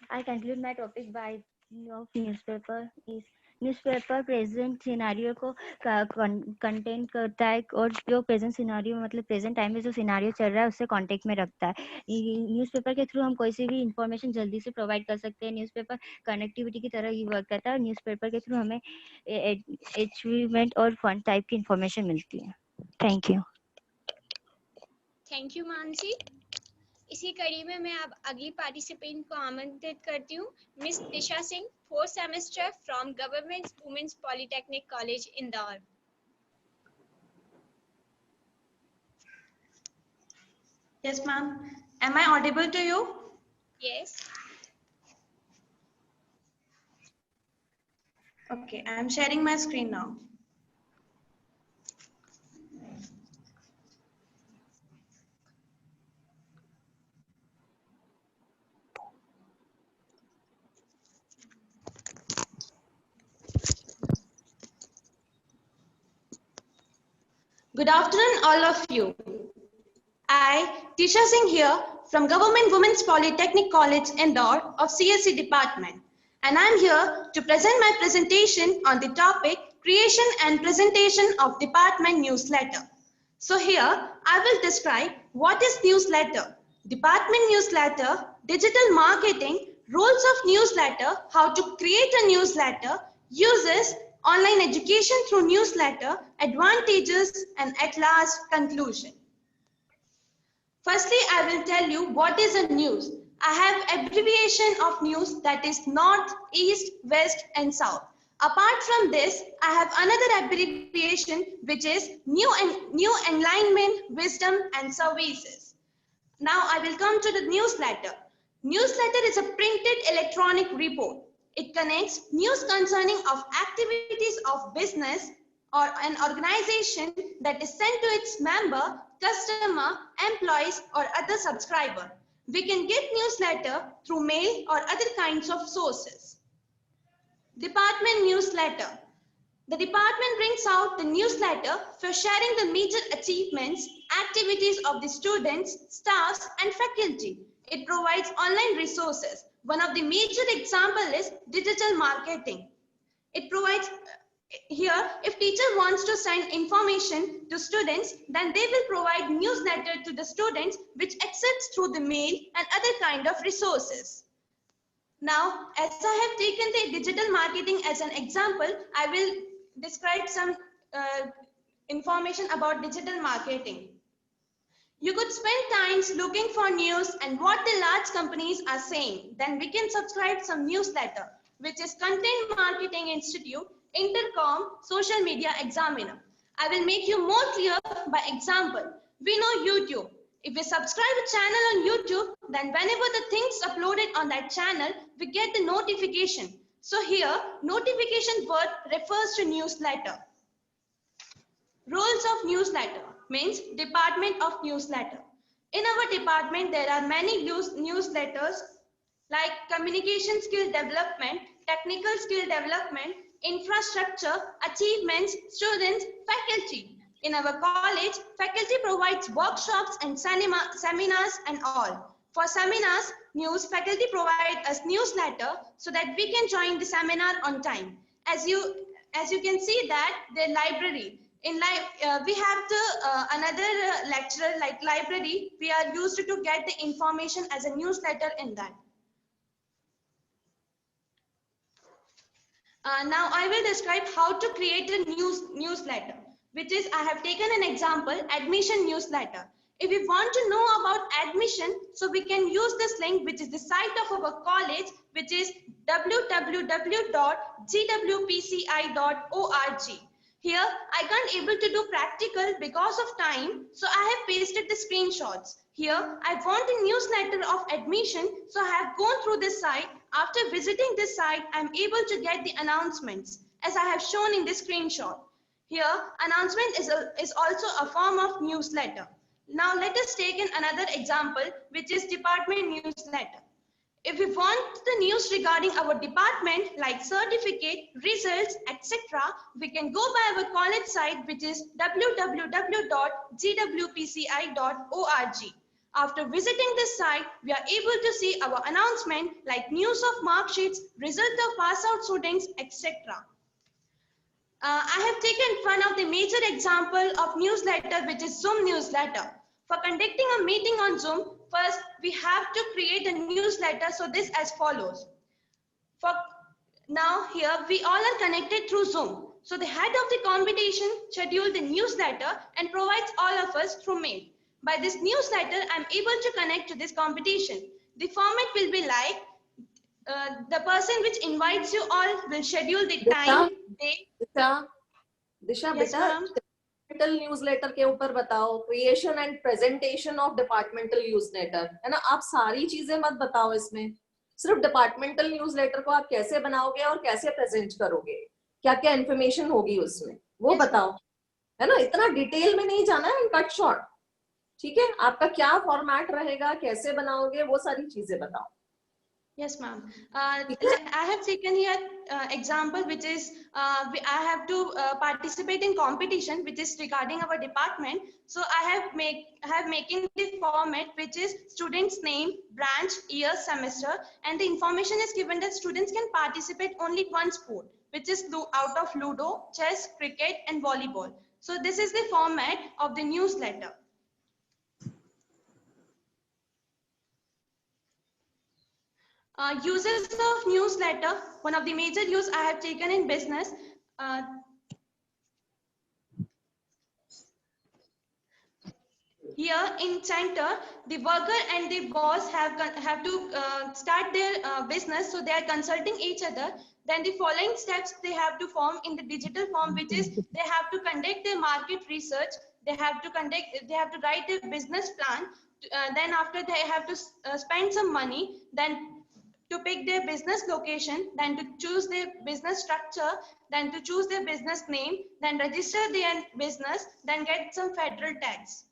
I conclude my topic by of newspaper is newspaper present scenario को कंटेन करता है और जो प्रेजेंट सिनारियो मतलब प्रेजेंट टाइम में जो सिनारियो चल रहा है उससे कांटेक्ट में रखता है। न्यूज़पेपर के थ्रू हम कोई सी भी इंफॉर्मेशन जल्दी से प्रोवाइड कर सकते हैं। न्यूज़पेपर कनेक्टिविटी की तरह ही वर्क करता है और न्यूज़पेपर के थ्रू हमें अचीवमेंट और फन टाइप की इंफॉर्मेशन मिलती है। Thank you. Thank you Mansi. इसी कड़ी में मैं अब अगली पार्टिसिपेंट को आमंत्रित करती हूँ, miss Disha Singh, 4th semester from government women's polytechnic college Indore. Yes, ma'am. Am I audible to you? Yes. Okay, I am sharing my screen now. Good afternoon, all of you. I, Tisha Singh here from Government Women's Polytechnic College, Indore of CSE Department. And I'm here to present my presentation on the topic Creation and Presentation of Department Newsletter. So here, I will describe what is newsletter, department newsletter, digital marketing, roles of newsletter, how to create a newsletter, uses, online education through newsletter, advantages, and at last, conclusion. Firstly, I will tell you what is a news. I have abbreviation of news that is north, east, west, and south. Apart from this, I have another abbreviation which is new enlightenment, wisdom, and services. Now I will come to the newsletter. Newsletter is a printed electronic report. It connects news concerning of activities of business or an organization that is sent to its member, customer, employees, or other subscriber. We can get newsletter through mail or other kinds of sources. Department newsletter. The department brings out the newsletter for sharing the major achievements, activities of the students, staffs, and faculty. It provides online resources. One of the major example is digital marketing. It provides here, if teacher wants to send information to students, then they will provide newsletter to the students which accepts through the mail and other kind of resources. Now, as I have taken the digital marketing as an example, I will describe some information about digital marketing. You could spend times looking for news and what the large companies are saying. Then we can subscribe some newsletter, which is Content Marketing Institute, Intercom, Social Media Examiner. I will make you more clear by example. We know YouTube. If we subscribe a channel on YouTube, then whenever the things uploaded on that channel, we get the notification. So here, notification word refers to newsletter. Roles of newsletter means department of newsletter. In our department, there are many newsletters like communication skill development, technical skill development, infrastructure, achievements, students, faculty. In our college, faculty provides workshops and seminars and all. For seminars, news, faculty provide us newsletter so that we can join the seminar on time. As you can see that the library, in we have another lecturer like library, we are used to get the information as a newsletter in that. Now I will describe how to create a newsletter, which is I have taken an example, admission newsletter. If we want to know about admission, so we can use this link, which is the site of our college, which is www.gwpci.org. Here, I can't able to do practical because of time, so I have pasted the screenshots. Here, I want a newsletter of admission, so I have gone through this site. After visiting this site, I am able to get the announcements, as I have shown in this screenshot. Here, announcement is also a form of newsletter. Now, let us take in another example, which is department newsletter. If we want the news regarding our department like certificate, results, etc., we can go by our college site, which is www.gwpci.org. After visiting this site, we are able to see our announcement like news of mark sheets, result of pass out students, etc. I have taken one of the major example of newsletter, which is Zoom newsletter. For conducting a meeting on Zoom, first we have to create a newsletter. So this as follows. For now here we all are connected through Zoom. So the head of the competition scheduled the newsletter and provides all of us through mail. By this newsletter, I'm able to connect to this competition. The format will be like the person which invites you all will schedule the time, day. दिशा बेटा departmental newsletter के ऊपर बताओ, creation and presentation of departmental newsletter, है ना। आप सारी चीजें मत बताओ इसमें, सिर्फ डिपार्टमेंटल न्यूज़लेटर को आप कैसे बनाओगे और कैसे प्रेजेंट करोगे, क्या क्या इन्फॉर्मेशन होगी उसमें, वो बताओ, है ना। इतना डिटेल में नहीं जाना है, कट शॉर्ट, ठीक है। आपका क्या फॉर्मेट रहेगा, कैसे बनाओगे, वो सारी चीजें बताओ। Yes, ma'am. I have taken here example, which is I have to participate in competition, which is regarding our department. So I have making the format, which is student's name, branch, year, semester, and the information is given that students can participate only one sport, which is out of Ludo, chess, cricket, and volleyball. So this is the format of the newsletter. Uses of newsletter, one of the major use I have taken in business. Here in center, the worker and the boss have to start their business, so they are consulting each other. Then the following steps they have to form in the digital form, which is they have to conduct their market research, they have to write a business plan, then after they have to spend some money, then to pick their business location, then to choose their business structure, then to choose their business name, then register their business, then get some federal tax.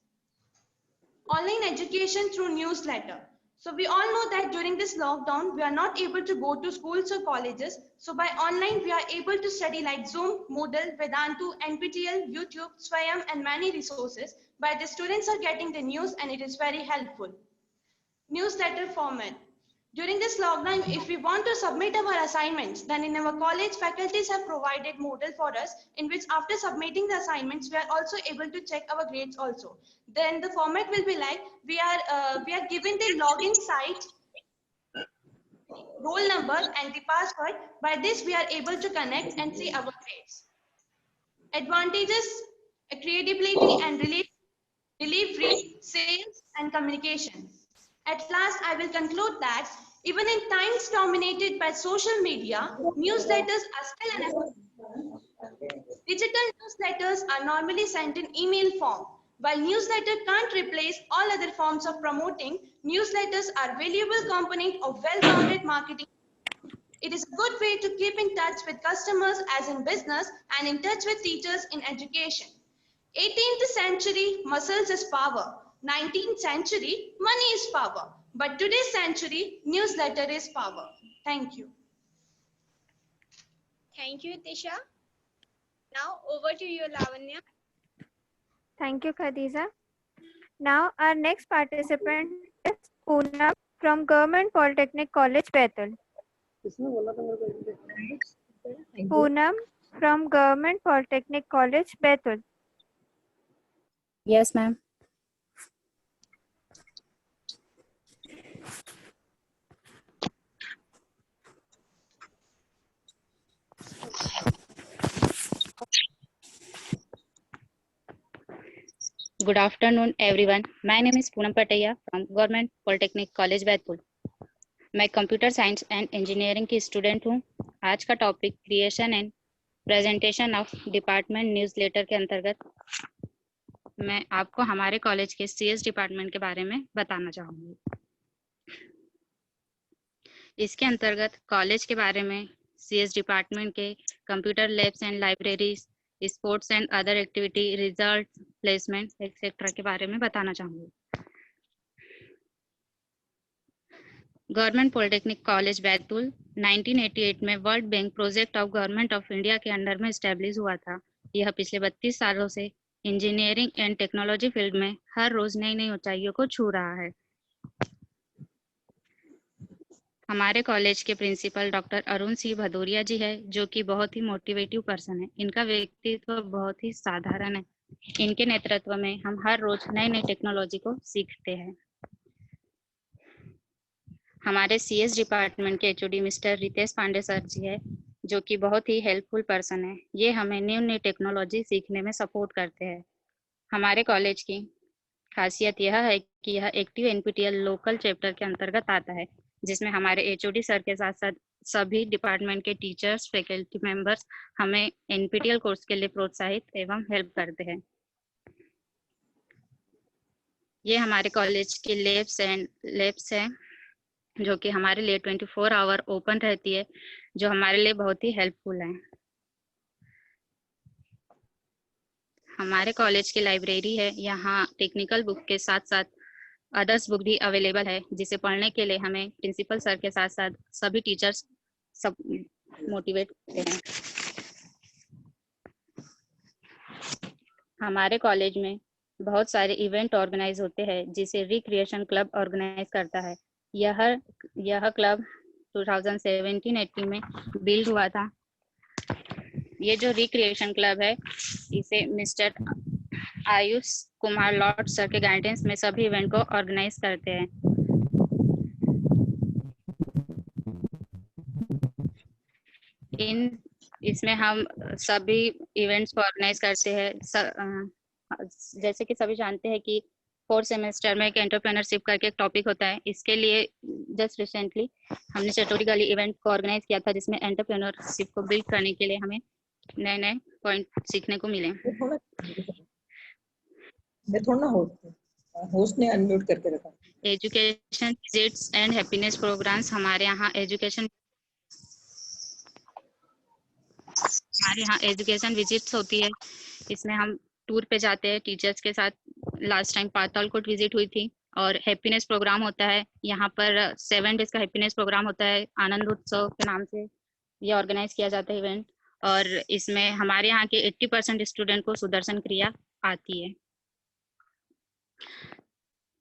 Online education through newsletter. So we all know that during this lockdown, we are not able to go to schools or colleges. So by online, we are able to study like Zoom, Moodle, Vedantu, NPTEL, YouTube, Swayam, and many resources. But the students are getting the news and it is very helpful. Newsletter format. During this lockdown, if we want to submit our assignments, then in our college, faculties have provided Moodle for us, in which after submitting the assignments, we are also able to check our grades also. Then the format will be like, we are given the login site, roll number and the password. By this, we are able to connect and see our grades. Advantages, credibility and delivery, sales and communication. At last, I will conclude that even in times dominated by social media, newsletters are still an effort. Digital newsletters are normally sent in email form. While newsletter can't replace all other forms of promoting, newsletters are a valuable component of well-rounded marketing. It is a good way to keep in touch with customers as in business and in touch with teachers in education. 18th century, muscles is power. 19th century, money is power. But today's century, newsletter is power. Thank you. Thank you, Disha. Now over to you, Lavanya. Thank you, Khadija. Now our next participant is Poonam from Government Polytechnic College, Bethel. Poonam from Government Polytechnic College, Bethel. Yes, ma'am. Good afternoon, everyone. My name is Poonam Pataya from Government Polytechnic College, Betul. मैं computer science and engineering की student हूँ. आज का topic creation and presentation of department newsletter के अंतर्गत मैं आपको हमारे कॉलेज के सीएस डिपार्टमेंट के बारे में बताना चाहूँगी. इसके अंतर्गत कॉलेज के बारे में, सीएस डिपार्टमेंट के computer labs and libraries, sports and other activity, result, placement etcetera के बारे में बताना चाहूँगी. गवर्नमेंट पॉलिटेक्निक कॉलेज बैतूल 1988 में world bank project of government of India के अंडर में स्टैब्लिश हुआ था। यह पिछले 32 सालों से इंजीनियरिंग एंड टेक्नोलॉजी फील्ड में हर रोज नई नई ऊंचाइयों को छू रहा है। हमारे कॉलेज के प्रिंसिपल डॉक्टर अरुण सिंह भदौरिया जी है, जो कि बहुत ही मोटिवेटिव पर्सन है। इनका व्यक्तित्व बहुत ही साधारण है। इनके नेतृत्व में हम हर रोज नई नई टेक्नोलॉजी को सीखते हैं। हमारे सीएस डिपार्टमेंट के HOD mister Ritesh Pandey sir ji है, जो कि बहुत ही हेल्पफुल पर्सन है। ये हमें न्यू टेक्नोलॉजी सीखने में सपोर्ट करते हैं। हमारे कॉलेज की खासियत यह है कि यह एक्टिव एनपीटीईएल लोकल चैप्टर के अंतर्गत आता है, जिसमें हमारे एचओडी सर के साथ साथ सभी डिपार्टमेंट के टीचर्स, फैकल्टी मेंबर्स हमें एनपीटीईएल कोर्स के लिए प्रोत्साहित एवं हेल्प करते हैं। ये हमारे कॉलेज के लैब्स हैं, जो कि हमारे लिए 24 आवर ओपन रहती है, जो हमारे लिए बहुत ही हेल्पफुल है। हमारे कॉलेज की लाइब्रेरी है, यहाँ टेक्निकल बुक के साथ साथ अदर्स बुक भी अवेलेबल है, जिसे पढ़ने के लिए हमें प्रिंसिपल सर के साथ साथ सभी टीचर्स सब मोटिवेट करते हैं। हमारे कॉलेज में बहुत सारे इवेंट ऑर्गेनाइज होते हैं, जिसे रिक्रिएशन क्लब ऑर्गेनाइज करता है। यह क्लब 2017-18 में बिल्ड हुआ था। ये जो रिक्रिएशन क्लब है, इसे mister Ayush Kumar Lord sir के गाइडेंस में सभी इवेंट को ऑर्गेनाइज करते हैं। इसमें हम सभी इवेंट्स को ऑर्गेनाइज करते हैं। जैसे कि सभी जानते हैं कि 4th सेमेस्टर में एक एंटरप्रेन्योरशिप करके एक टॉपिक होता है। इसके लिए जस्ट रिसेंटली हमने चटोरीगली इवेंट को ऑर्गेनाइज किया था, जिसमें एंटरप्रेन्योरशिप को बिल्ड करने के लिए हमें नए नए पॉइंट सीखने को मिले। मैं थोड़ा होस्ट ने अनम्यूट करके रखा। Education visits and happiness programs हमारे यहाँ एजुकेशन विजिट्स होती है। इसमें हम टूर पे जाते हैं टीचर्स के साथ। लास्ट टाइम पातालकोट विजिट हुई थी। और हैप्पीनेस प्रोग्राम होता है, यहाँ पर 7 डेज का हैप्पीनेस प्रोग्राम होता है, आनंद उत्सव के नाम से ये ऑर्गेनाइज किया जाता है इवेंट। और इसमें हमारे यहाँ के 80% स्टूडेंट को सुदर्शन क्रिया आती है।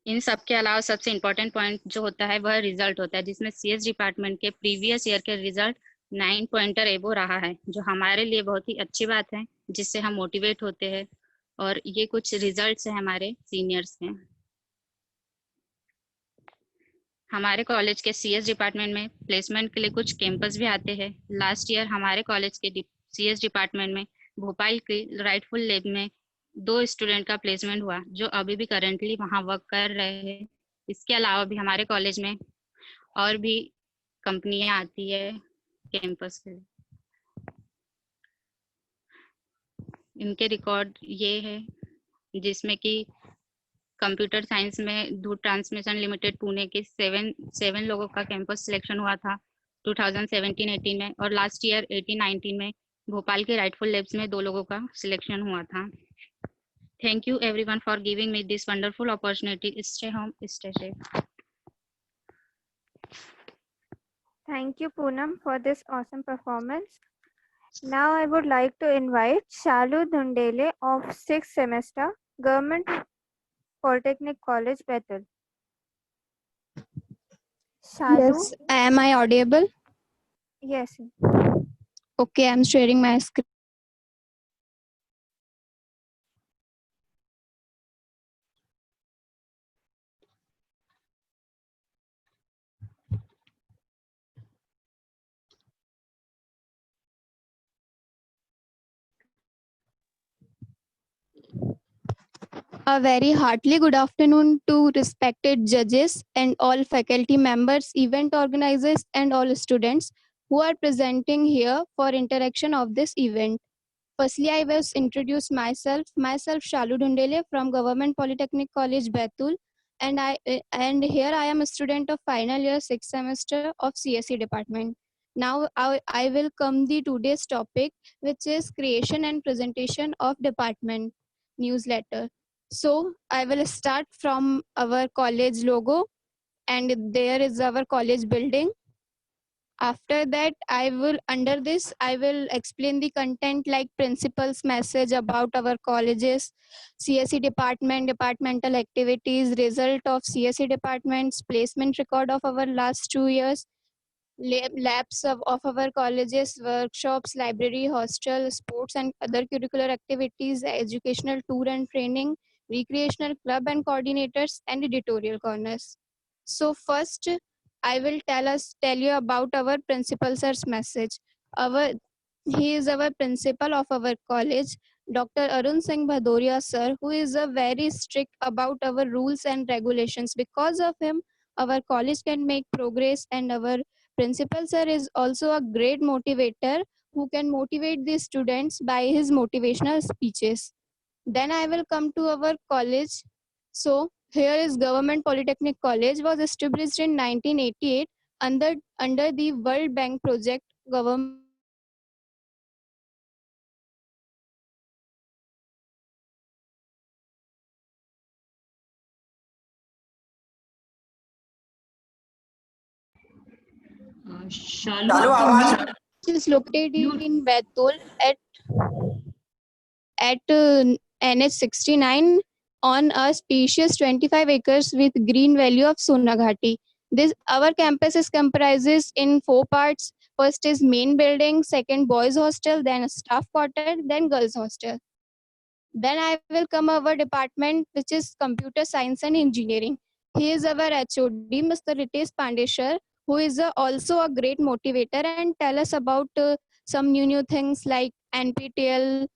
इन सब के अलावा सबसे इम्पोर्टेंट पॉइंट जो होता है वह रिजल्ट होता है, जिसमें सीएस डिपार्टमेंट के प्रीवियस ईयर के रिजल्ट 9 पॉइंटर एबो रहा है, जो हमारे लिए बहुत ही अच्छी बात है, जिससे हम मोटिवेट होते हैं। और ये कुछ रिजल्ट्स हैं हमारे सीनियर्स के। हमारे कॉलेज के सीएस डिपार्टमेंट में प्लेसमेंट के लिए कुछ कैंपस भी आते हैं। लास्ट ईयर हमारे कॉलेज के सीएस डिपार्टमेंट में भोपाल की राइटफुल लैब में 2 स्टूडेंट का प्लेसमेंट हुआ, जो अभी भी करंटली वहाँ वर्क कर रहे हैं। इसके अलावा भी हमारे कॉलेज में और भी कंपनियां आती है कैंपस के लिए। इनके रिकॉर्ड ये है, जिसमें कि कंप्यूटर साइंस में धूत ट्रांसमिशन लिमिटेड पुणे के 7 लोगों का कैंपस सिलेक्शन हुआ था 2017-18 में। और लास्ट ईयर 18-19 में भोपाल के राइटफुल लैब्स में 2 लोगों का सिलेक्शन हुआ था। Thank you everyone for giving me this wonderful opportunity. Stay home, stay safe. Thank you, Poonam, for this awesome performance. Now I would like to invite Shalu Dhundele of 6th semester, Government Polytechnic College, Bethel. Shalu? Yes, am I audible? Yes. Okay, I'm sharing my screen. A very heartily good afternoon to respected judges and all faculty members, event organizers, and all students who are presenting here for interaction of this event. Firstly, I will introduce myself. Shalu Dhundele from Government Polytechnic College, Bethul, and here I am a student of final year 6th semester of CSE department. Now I will come the today's topic, which is creation and presentation of department newsletter. So I will start from our college logo and there is our college building. After that, I will explain the content like principal's message about our colleges, CSE department, departmental activities, result of CSE departments, placement record of our last 2 years, labs of our colleges, workshops, library, hostel, sports and other curricular activities, educational tour and training, recreational club and coordinators, and editorial corners. So first, I will tell you about our principal sir's message. He is our principal of our college, Dr. Arun Singh Bhadoria sir, who is a very strict about our rules and regulations. Because of him, our college can make progress, and our principal sir is also a great motivator who can motivate the students by his motivational speeches. Then I will come to our college. So here is Government Polytechnic College, was established in 1988 under the World Bank project. Government Shalu, is located in Baitul at NH 69 on a spacious 25 acres with green value of Sonaghati. Our campus is comprises in 4 parts. First is main building, second boys hostel, then staff quarter, then girls hostel. Then I will come our department, which is computer science and engineering. He is our HOD, Mr. Ritesh Pandeshwar, who is also a great motivator and tell us about some new things like NPTEL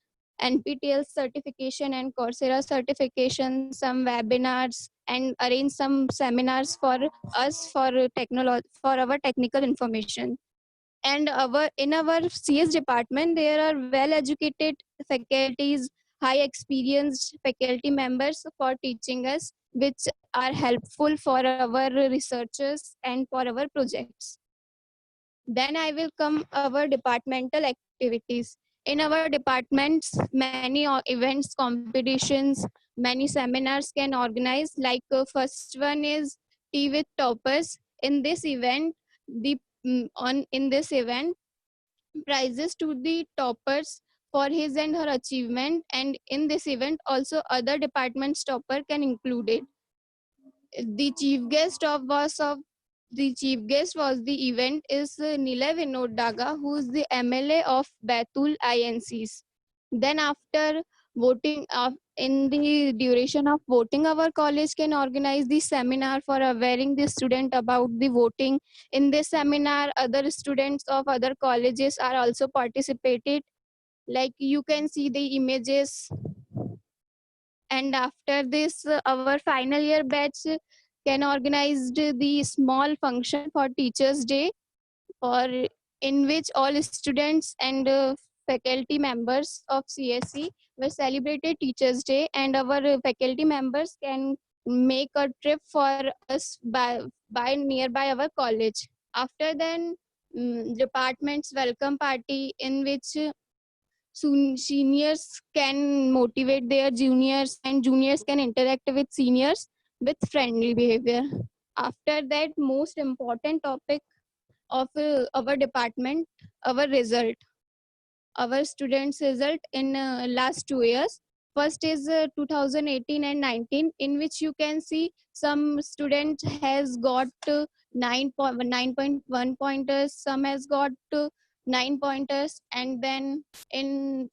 certification and Coursera certification, some webinars, and arrange some seminars for us for our technical information. And in our CS department, there are well-educated faculties, high experienced faculty members for teaching us, which are helpful for our researchers and for our projects. Then I will come our departmental activities. In our departments, many events, competitions, many seminars can organize. Like first one is Tea with Toppers. In this event, in this event, prizes to the toppers for his and her achievement, and in this event also other departments topper can include it. The chief guest was the event is Nilay Vinod Daga, who is the MLA of Baitul INCs. Then after voting, in the duration of voting, our college can organize the seminar for awareing the student about the voting. In this seminar, other students of other colleges are also participated. Like you can see the images. And after this, our final year batch can organize the small function for Teachers' Day, or in which all students and faculty members of CSE will celebrate Teachers' Day, and our faculty members can make a trip for us by nearby our college. After then, department's welcome party, in which seniors can motivate their juniors and juniors can interact with seniors with friendly behavior. After that, most important topic of our department, our result, our students result in last 2 years. First is 2018 and 19, in which you can see some student has got 9.1 pointers, some has got 9 pointers, and then in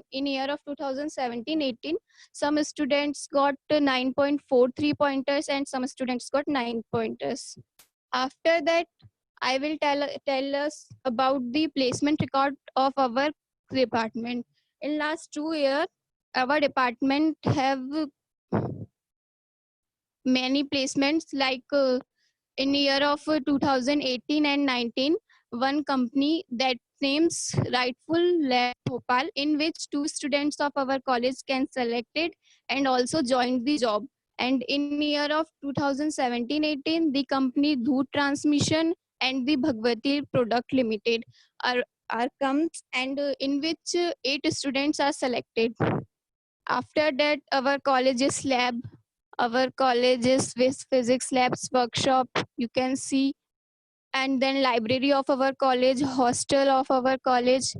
year of 2017-18, some students got 9.43 pointers and some students got 9 pointers. After that, I will tell us about the placement record of our department. In last 2 years, our department have many placements, like in year of 2018 and 19, one company that names Rightful Lab Bhopal, in which 2 students of our college can selected and also joined the job. And in year of 2017-18, the company Dhoot Transmission and the Bhagwati Product Limited are comes, and in which 8 students are selected. After that, our college's lab, our colleges with physics labs workshop, you can see, and then library of our college, hostel of our college.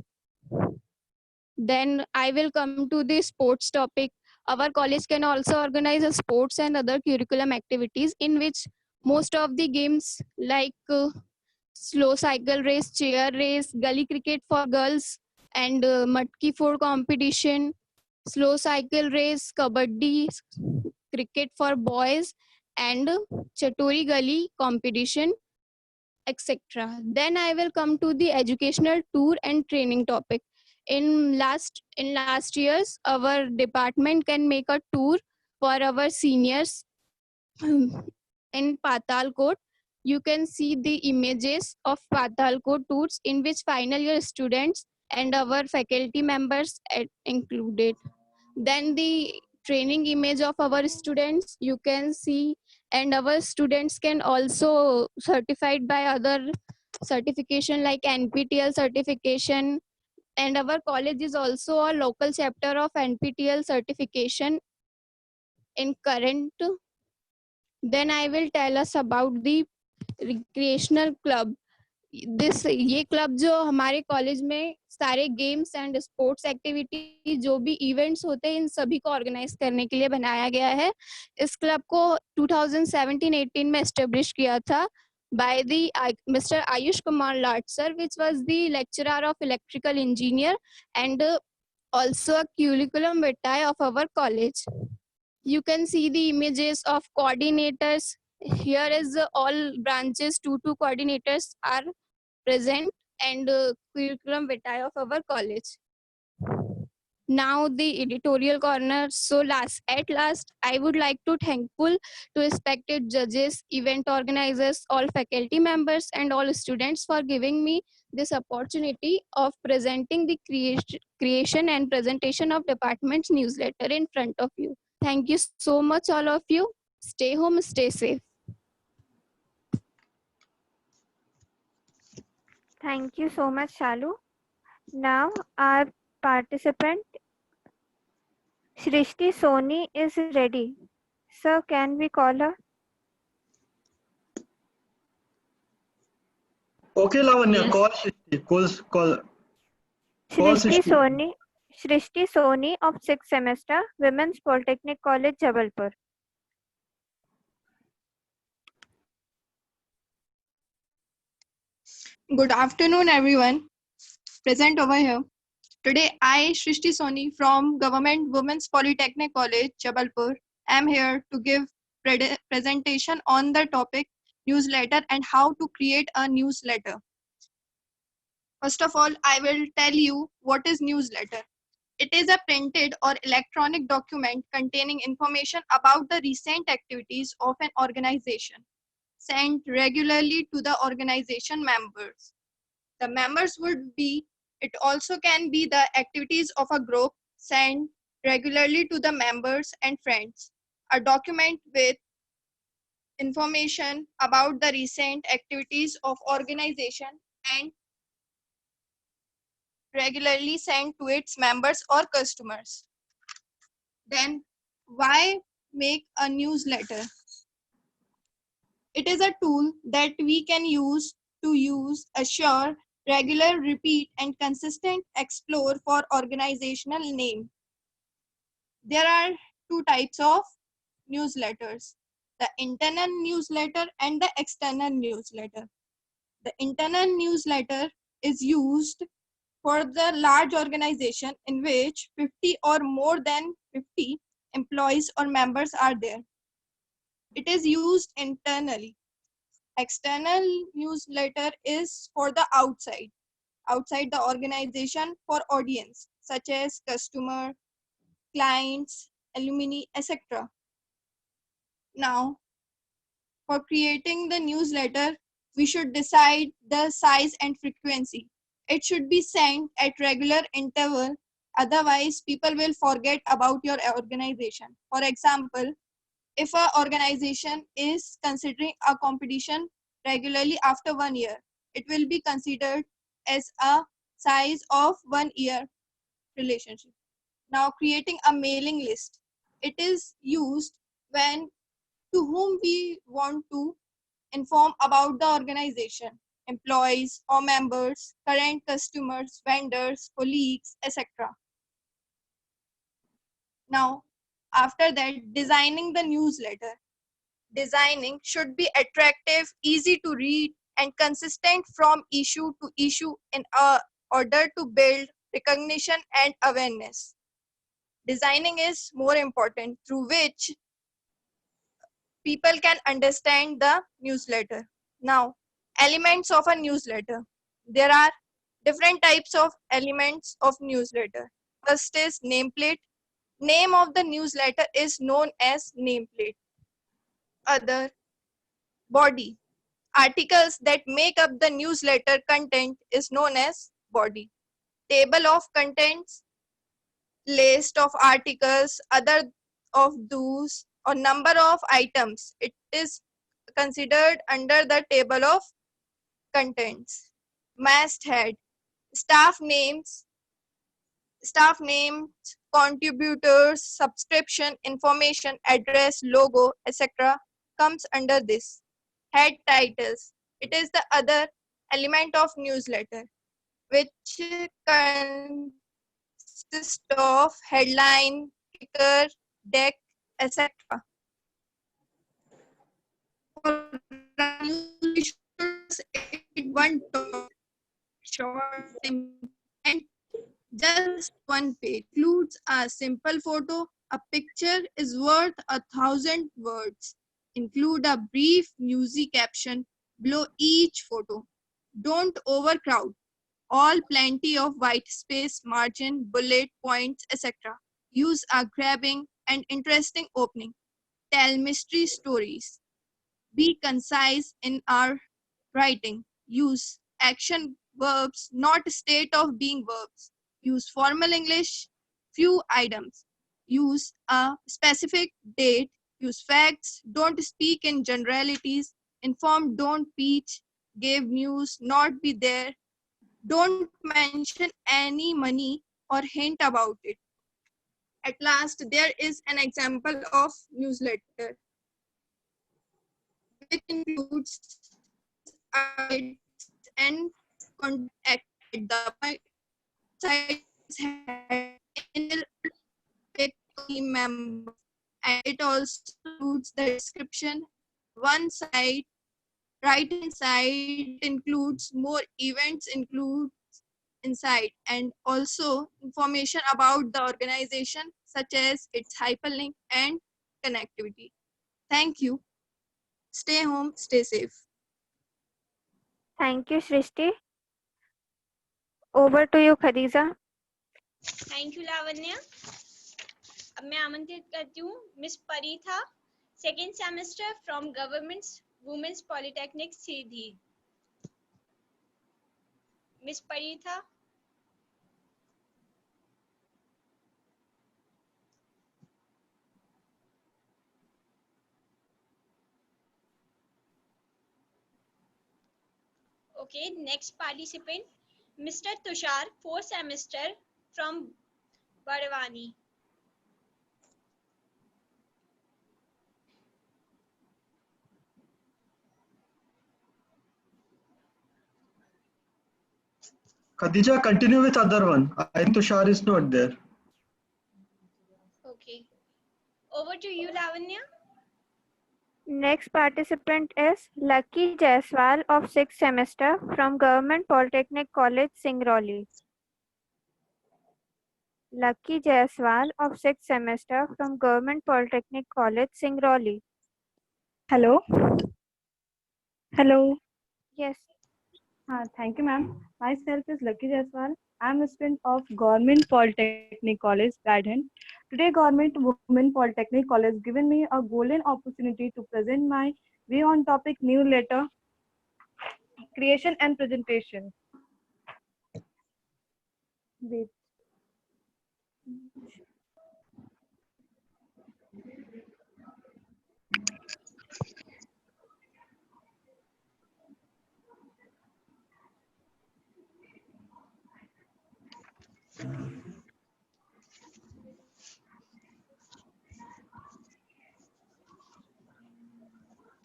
Then I will come to the sports topic. Our college can also organize a sports and other curriculum activities in which most of the games like slow cycle race, chair race, gully cricket for girls, and matki food competition, slow cycle race, kabaddi, cricket for boys, and chatori gully competition, etc. Then I will come to the educational tour and training topic. In last years, our department can make a tour for our seniors in Patalkot. You can see the images of Patalkot tours in which final year students and our faculty members included. Then the training image of our students you can see, and our students can also certified by other certification like NPTEL certification, and our college is also a local chapter of NPTEL certification in current. Then I will tell us about the recreational club. ये club जो हमारे college में सारे games and sports activity जो भी events होते हैं इन सभी को ऑर्गेनाइज करने के लिए बनाया गया है. इस क्लब को 2017-18 में एस्टेब्लिश किया था by the Mr. Ayush Kumar Lat sir, which was the lecturer of electrical engineer and also a curriculum vitae of our college. You can see the images of coordinators. Here is all branches, two coordinators are present, and curriculum vitae of our college. Now the editorial corner. So at last, I would like to thankful to respected judges, event organizers, all faculty members, and all students for giving me this opportunity of presenting the creation and presentation of department's newsletter in front of you. Thank you so much, all of you. Stay home, stay safe. Thank you so much, Shalu. Now our participant Shrishti Soni is ready. Sir, can we call her? Okay, Lavanya, Yes. call Shrishti. Call Shrishti Soni of 6th semester, Women's Polytechnic College, Jabalpur. Good afternoon, everyone present over here. Today, I, Shrishti Soni from Government Women's Polytechnic College, Jabalpur, am here to give presentation on the topic newsletter and how to create a newsletter. First of all, I will tell you what is newsletter. It is a printed or electronic document containing information about the recent activities of an organization, sent regularly to the organization members. The members would be, it also can be the activities of a group sent regularly to the members and friends. A document with information about the recent activities of organization and regularly sent to its members or customers. Then why make a newsletter? It is a tool that we can use to assure regular, repeat, and consistent explore for organizational name. There are two types of newsletters, the internal newsletter and the external newsletter. The internal newsletter is used for the large organization in which 50 or more than 50 employees or members are there. It is used internally. External newsletter is for the outside the organization for audience such as customer, clients, alumni, etc. Now, for creating the newsletter, we should decide the size and frequency. It should be sent at regular interval, otherwise people will forget about your organization. For example, if an organization is considering a competition regularly after 1 year, it will be considered as a size of 1 year relationship. Now, creating a mailing list. It is used when to whom we want to inform about the organization, employees or members, current customers, vendors, colleagues, etc. Now, after that, designing the newsletter. Designing should be attractive, easy to read, and consistent from issue to issue in order to build recognition and awareness. Designing is more important, through which people can understand the newsletter. Now, elements of a newsletter. There are different types of elements of newsletter. First is nameplate. Name of the newsletter is known as nameplate. Other, body. Articles that make up the newsletter content is known as body. Table of contents, list of articles, other of those, or number of items. It is considered under the table of contents. Masthead, staff names, contributors, subscription, information, address, logo, etc. comes under this. Head titles, it is the other element of newsletter, which consists of headline, ticker, deck, etc. One short, simple, and just one page. Includes a simple photo. A picture is worth 1,000 words. Include a brief, newsy caption below each photo. Don't overcrowd. All plenty of white space, margin, bullet points, etc. Use a grabbing and interesting opening. Tell mystery stories. Be concise in our writing. Use action verbs, not state of being verbs. Use formal English, few items. Use a specific date. Use facts. Don't speak in generalities. Inform, don't preach. Give news, not be there. Don't mention any money or hint about it. At last, there is an example of newsletter, which includes updates and contact at the website in with team members, and it also includes the description. One side, right hand side includes more events includes inside, and also information about the organization such as its hyperlink and connectivity. Thank you. Stay home, stay safe. Thank you, Srishti. Over to you, Khadija. Thank you Lavanya. अब मैं आमंत्रित करती हूँ miss Paritha, second semester from government women's polytechnic Sidhi. Miss Paritha. Okay, next participant, Mr. Tushar, fourth semester from Barwani. Khadija, continue with other one. I think Tushar is not there. Okay. Over to you, Lavanya. Next participant is Lucky Jaiswal of 6th semester from Government Polytechnic College, Singrauli. Lucky Jaiswal of 6th semester from Government Polytechnic College, Singrauli. Hello. Hello. Yes. Thank you, ma'am. Myself is Lucky Jaiswal. I am a student of Government Polytechnic College, Gadhan. Today, Government Women Polytechnic College given me a golden opportunity to present my view on topic newsletter creation and presentation. Wait.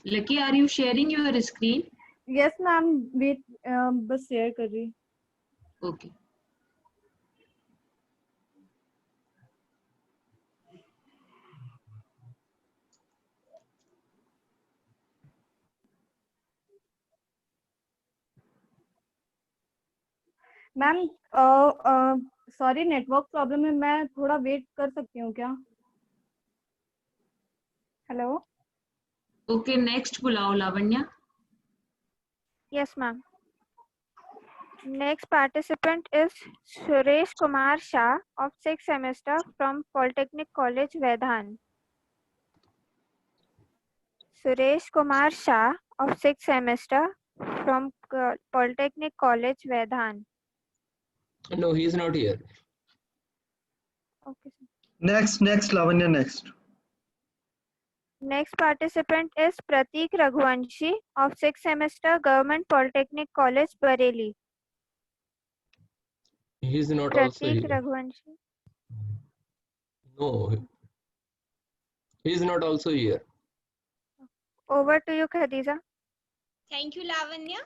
Lucky, are you sharing your screen? Yes, ma'am. Wait, बस share कर रही. Okay. Ma'am sorry network problem है, मैं थोड़ा wait कर सकती हूँ क्या? हेलो. Okay, next बुलाओ Lavanya. Yes, ma'am. Next participant is Suresh Kumar Shah of 6th semester from Polytechnic College, Vedhan. Suresh Kumar Shah of 6th semester from Polytechnic College, Vedhan. No, he is not here. Okay, sir. Next, Lavanya, next. Next participant is Pratik Raghuvanshi of 6th semester Government Polytechnic College, Bareilly. He is not also Pratik here. Raghuvanshi. No, he is not also here. Over to you, Khadija. Thank you, Lavanya.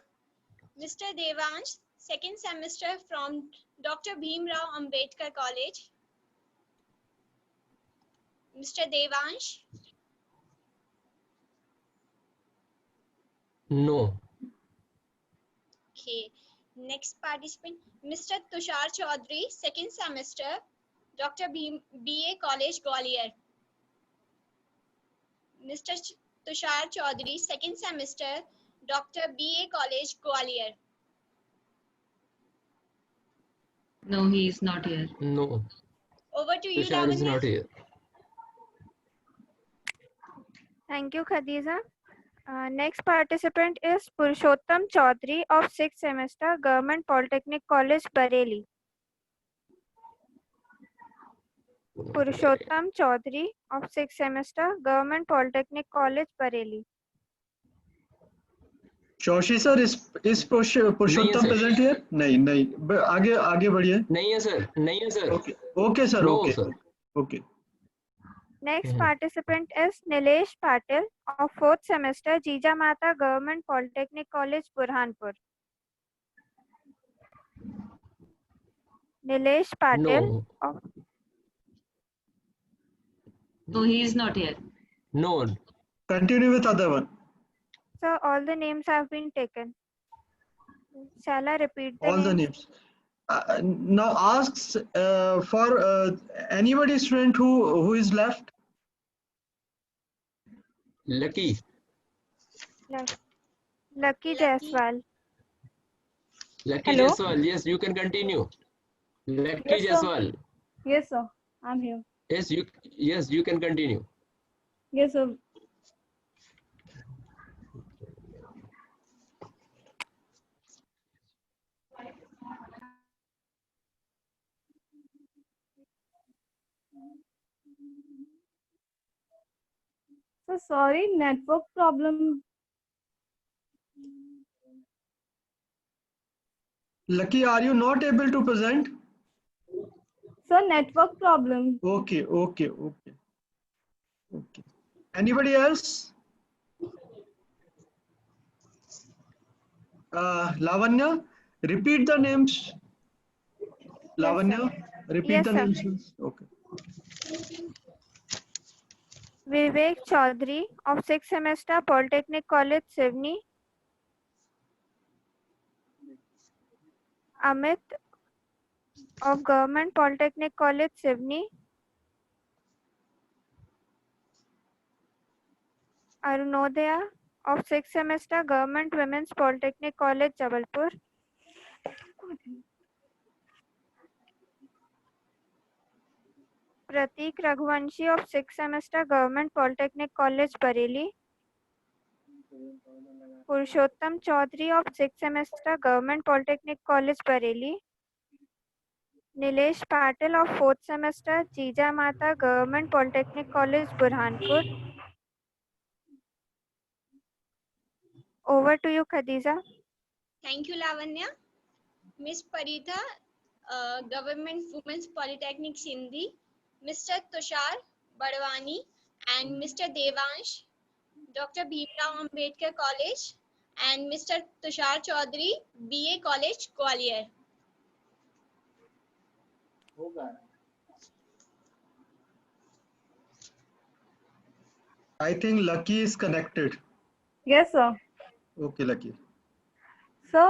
Mr. Devansh, second semester from Dr. Bhimrao Ambedkar College. Mr. Devansh. No. Okay. Next participant, Mr. Tushar Chaudhary, second semester, Dr. BA College, Gwalior. Mr. Tushar Chaudhary, second semester, Dr. BA College, Gwalior. No, he is not here. No. Over to you, Tushar is Lavanya. not here. Thank you, Khadija. Next participant is Purushottam Chaudhary of 6th semester Government Polytechnic College, Bareilly. Purushottam Chaudhary of 6th semester Government Polytechnic College, Bareilly. Joshi sir इस पुरुषोत्तम present here? नहीं आगे बढ़िए. नहीं है sir. Okay sir. No, okay. sir. Okay. Next participant is Nilesh Patil of 4th semester Jijamata Government Polytechnic College, Burhanpur. Nilesh Patil. No. No, he is not here. No. Continue with other one. So all the names have been taken. Shall I repeat the All names? the names. Now asks for anybody student who is left. Lucky. Lucky Jaiswal. Lucky Hello? Jaiswal. Yes, you can continue. Lucky Yes, sir. Jaiswal. Yes, sir. I'm here. Yes, you can continue. Yes, sir. So sorry, network problem. Lucky, are you not able to present? Sir, network problem. Okay. Anybody else? Lavanya, repeat the names. Lavanya, repeat Yes, the sir. names. Okay. Vivek Chaudhary of 6th semester Polytechnic College, Sivni. Amit of Government Polytechnic College, Sivni. Arunodaya of 6th semester Government Women's Polytechnic College, Jabalpur. Pratik Raghuvanshi of 6th semester Government Polytechnic College, Bareilly. Purushottam Chaudhary of 6th semester Government Polytechnic College, Bareilly. Nilesh Patil of 4th semester Jijamata Government Polytechnic College, Burhanpur. Over to you, Khadija. Thank you, Lavanya. Miss Paritha, Government Women's Polytechnic, Sindhi. Mr. Tushar Badwani and Mr. Devansh, Dr. Bhimrao Ambedkar College, and Mr. Tushar Chaudhary, BA College, Gwalior. I think Lucky is connected. Yes, sir. Okay, Lucky. सो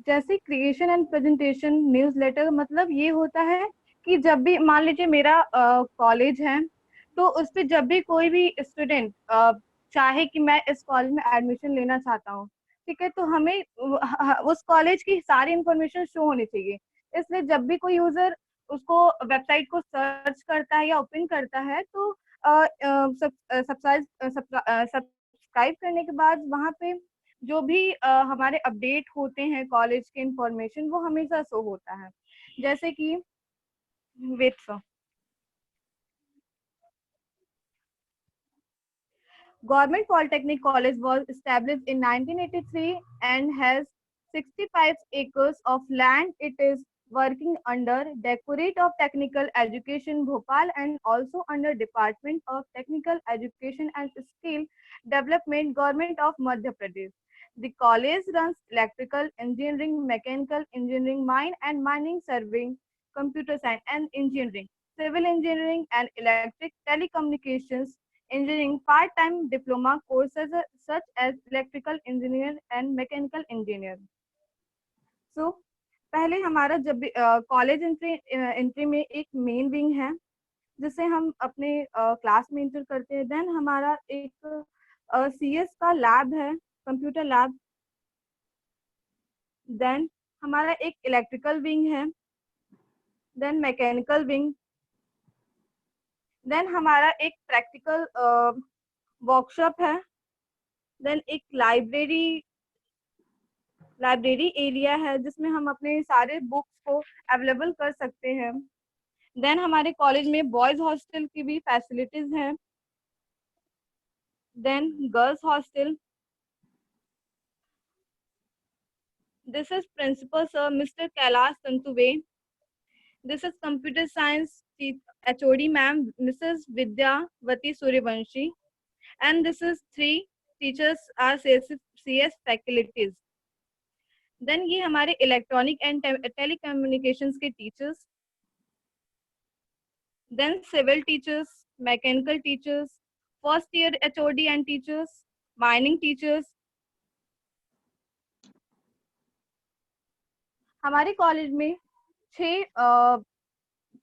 जैसे creation and presentation newsletter मतलब ये होता है कि जब भी मान लीजिए मेरा कॉलेज है तो उस पे जब भी कोई भी स्टूडेंट चाहे कि मैं इस कॉलेज में एडमिशन लेना चाहता हूँ, ठीक है, तो हमें उस कॉलेज की सारी इंफॉर्मेशन शो होनी चाहिए। इसलिए जब भी कोई यूजर उसको वेबसाइट को सर्च करता है या ओपन करता है तो सब्सक्राइब करने के बाद वहाँ पे जो भी हमारे अपडेट होते हैं कॉलेज के इंफॉर्मेशन वो हमेशा शो होता है। जैसे कि wait sir, Government Polytechnic College was established in 1983 and has 65 acres of land. It is working under Directorate of Technical Education Bhopal and also under Department of Technical Education and Skill Development, Government of Madhya Pradesh. The college runs electrical engineering, mechanical engineering, mine and mining surveying, computer science and engineering, civil engineering and electric telecommunications engineering part-time diploma courses such as electrical engineer and mechanical engineer. So पहले हमारा जब भी college entry में एक main wing है जिसे हम अपने क्लास में एंटर करते हैं। देन हमारा एक सीएस का लैब है, कंप्यूटर लैब। देन हमारा एक इलेक्ट्रिकल विंग है, देन मैकेनिकल विंग, देन हमारा एक प्रैक्टिकल वर्कशॉप है, देन एक लाइब्रेरी एरिया है जिसमें हम अपने सारे बुक्स को अवेलेबल कर सकते हैं। देन हमारे कॉलेज में बॉयज हॉस्टल की भी फैसिलिटीज हैं, then girls hostel. This is principal sir mister Kailash Tantuwe. This is computer science HOD ma'am Mrs. Vidyavati Suryavanshi, and this is 3 teachers are CS faculties. Then ये हमारे इलेक्ट्रॉनिक एंड टेलीकम्युनिकेशंस के teachers, then civil teachers, mechanical teachers, first year HOD and teachers, mining teachers. हमारे college में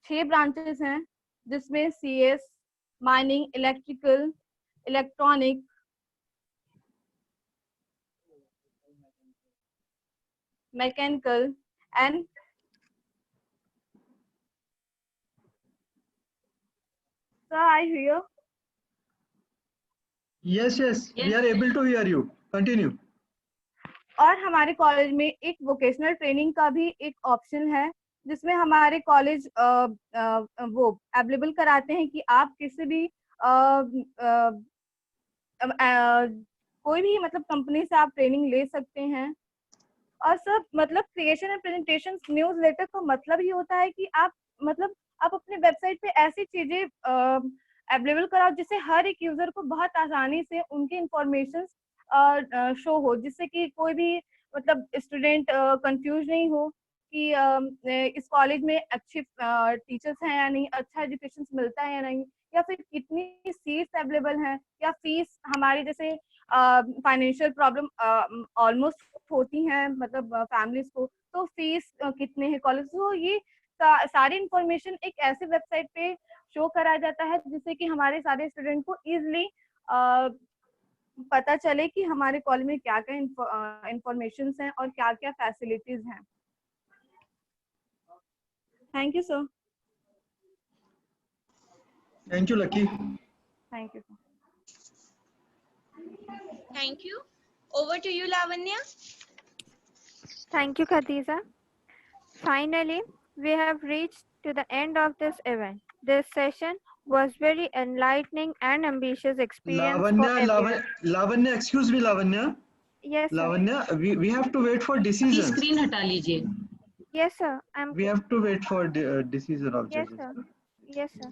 6 branches हैं जिसमें CS, mining, electrical, electronic, mechanical and sir, I hear. Yes, we are able to hear you. Continue. और हमारे college में एक vocational training का भी एक ऑप्शन है जिसमें हमारे कॉलेज वो अवेलेबल कराते हैं कि आप किसी भी कोई भी मतलब कंपनी से आप ट्रेनिंग ले सकते हैं। और सर मतलब क्रिएशन एंड प्रेजेंटेशन न्यूज़लेटर का मतलब ही होता है कि आप मतलब आप अपने वेबसाइट पे ऐसी चीजें अवेलेबल कराओ जिससे हर एक यूजर को बहुत आसानी से उनकी इंफॉर्मेशन शो हो, जिससे कि कोई भी मतलब स्टूडेंट कंफ्यूज नहीं हो कि इस कॉलेज में अच्छे टीचर्स हैं या नहीं, अच्छा एजुकेशन मिलता है या नहीं, या फिर कितनी सीट्स अवेलेबल हैं, या फीस हमारी जैसे फाइनेंशियल प्रॉब्लम ऑलमोस्ट होती हैं मतलब फैमिलीज को, तो फीस कितने हैं कॉलेज। तो ये सारी इंफॉर्मेशन एक ऐसे वेबसाइट पे शो कराया जाता है जिससे कि हमारे सारे स्टूडेंट को इजीली पता चले कि हमारे कॉलेज में क्या क्या इंफॉर्मेशन हैं और क्या क्या फैसिलिटीज हैं। Thank you sir. Thank you lucky. Thank you. Thank you. Over to you, Lavanya. Thank you, Khadija. Finally, we have reached to the end of this event. This session was very enlightening and ambitious experience for everyone. Lavanya, excuse me, Lavanya. Yes, sir. Lavanya, we have to wait for decision. Screen हटा लीजिए. Yes, sir. We have to wait for decision of Yes, judges. sir. Yes, sir.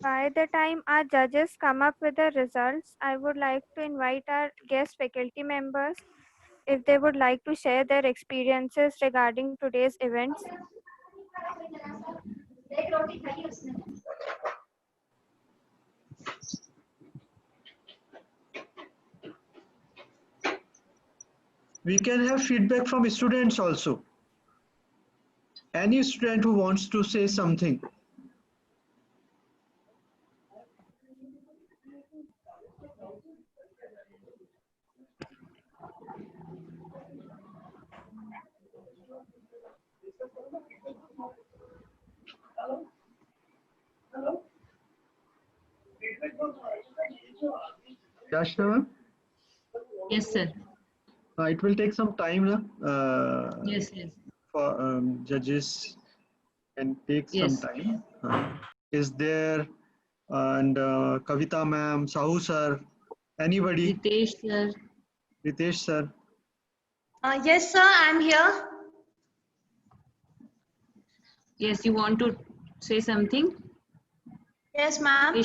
By the time our judges come up with the results, I would like to invite our guest faculty members if they would like to share their experiences regarding today's events. We can have feedback from students also. Any student who wants to say something. Yashna? Yes, sir. It will take some time, Yes, yes. for judges and take Yes. some time. Is there and Kavita ma'am, Sahu sir, anybody? Ritesh sir. Ritesh sir. Yes, sir, I'm here. Yes, you want to say something? Yes ma'am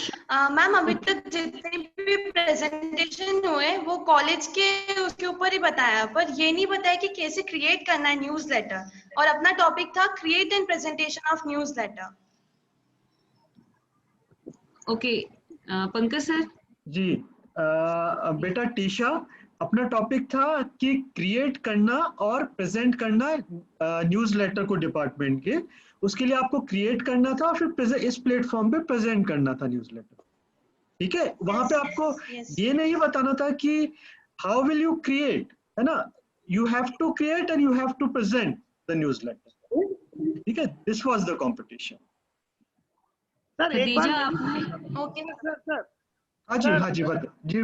ma'am अभी तक जितने भी presentation हुए वो college के उसके ऊपर ही बताया, पर ये नहीं बताया कि कैसे क्रिएट करना है न्यूज़लेटर, और अपना टॉपिक था create and presentation of newsletter. Okay Pankaj sir. जी बेटा टीशा, अपना टॉपिक था कि क्रिएट करना और प्रेजेंट करना न्यूज़लेटर को डिपार्टमेंट के. उसके लिए आपको क्रिएट करना था और फिर इस प्लेटफॉर्म पे प्रेजेंट करना था न्यूज़लेटर. ठीक है, वहां पे आपको ये नहीं बताना था कि हाउ विल यू क्रिएट, है ना. You have to create and you have to present the newsletter. ठीक है, this was the competition. Sir एक बार ओके सर हाँ जी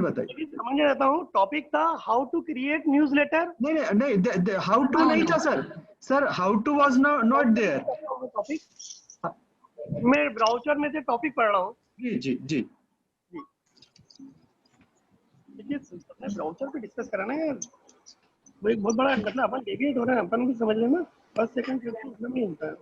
बताइए. समझ रहता हूँ टॉपिक था हाउ टू क्रिएट न्यूज़लेटर. नहीं हाउ टू नहीं था sir how to was not there. मैं ब्राउज़र में से टॉपिक पढ़ रहा हूँ. जी ब्राउज़र पे डिस्कस कराना है यार, वो एक बहुत बड़ा मतलब अपन डेविएट हो रहे हैं, अपन भी समझ लेना. फर्स्ट सेकंड मतलब नहीं होता है.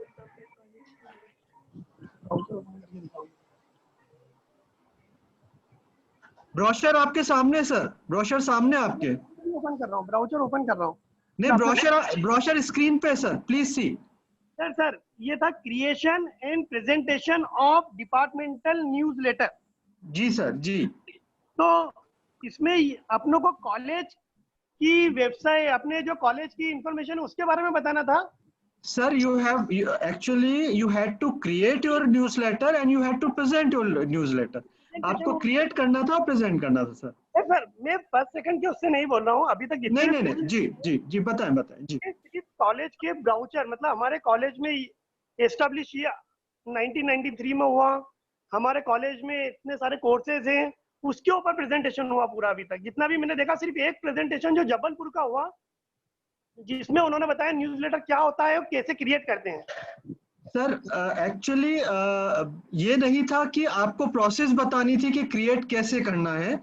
ब्रोशर आपके सामने सर, ब्रोशर सामने आपके. ओपन कर रहा हूँ, ब्राउज़र ओपन कर रहा हूँ. नहीं ब्रोशर स्क्रीन पे सर, प्लीज सी. सर ये था creation and presentation of departmental newsletter. जी सर जी. तो इसमें अपनों को कॉलेज की वेबसाइट, अपने जो कॉलेज की इंफॉर्मेशन उसके बारे में बताना था. Sir you had to create your newsletter and you had to present your newsletter. आपको क्रिएट करना था, प्रेजेंट करना था सर. सर मैं फर्स्ट सेकंड के उससे नहीं बोल रहा हूँ अभी तक. नहीं जी बताएं जी. कॉलेज के ब्राउज़र मतलब हमारे कॉलेज में एस्टेब्लिश किया 1993 में हुआ. हमारे कॉलेज में इतने सारे कोर्सेज हैं, उसके ऊपर प्रेजेंटेशन हुआ पूरा. अभी तक जितना भी मैंने देखा सिर्फ एक प्रेजेंटेशन जो जबलपुर का हुआ, जिसमें उन्होंने बताया न्यूज़लेटर क्या होता है और कैसे क्रिएट करते हैं. सर एक्चुअली ये नहीं था कि आपको प्रोसेस बतानी थी कि क्रिएट कैसे करना है.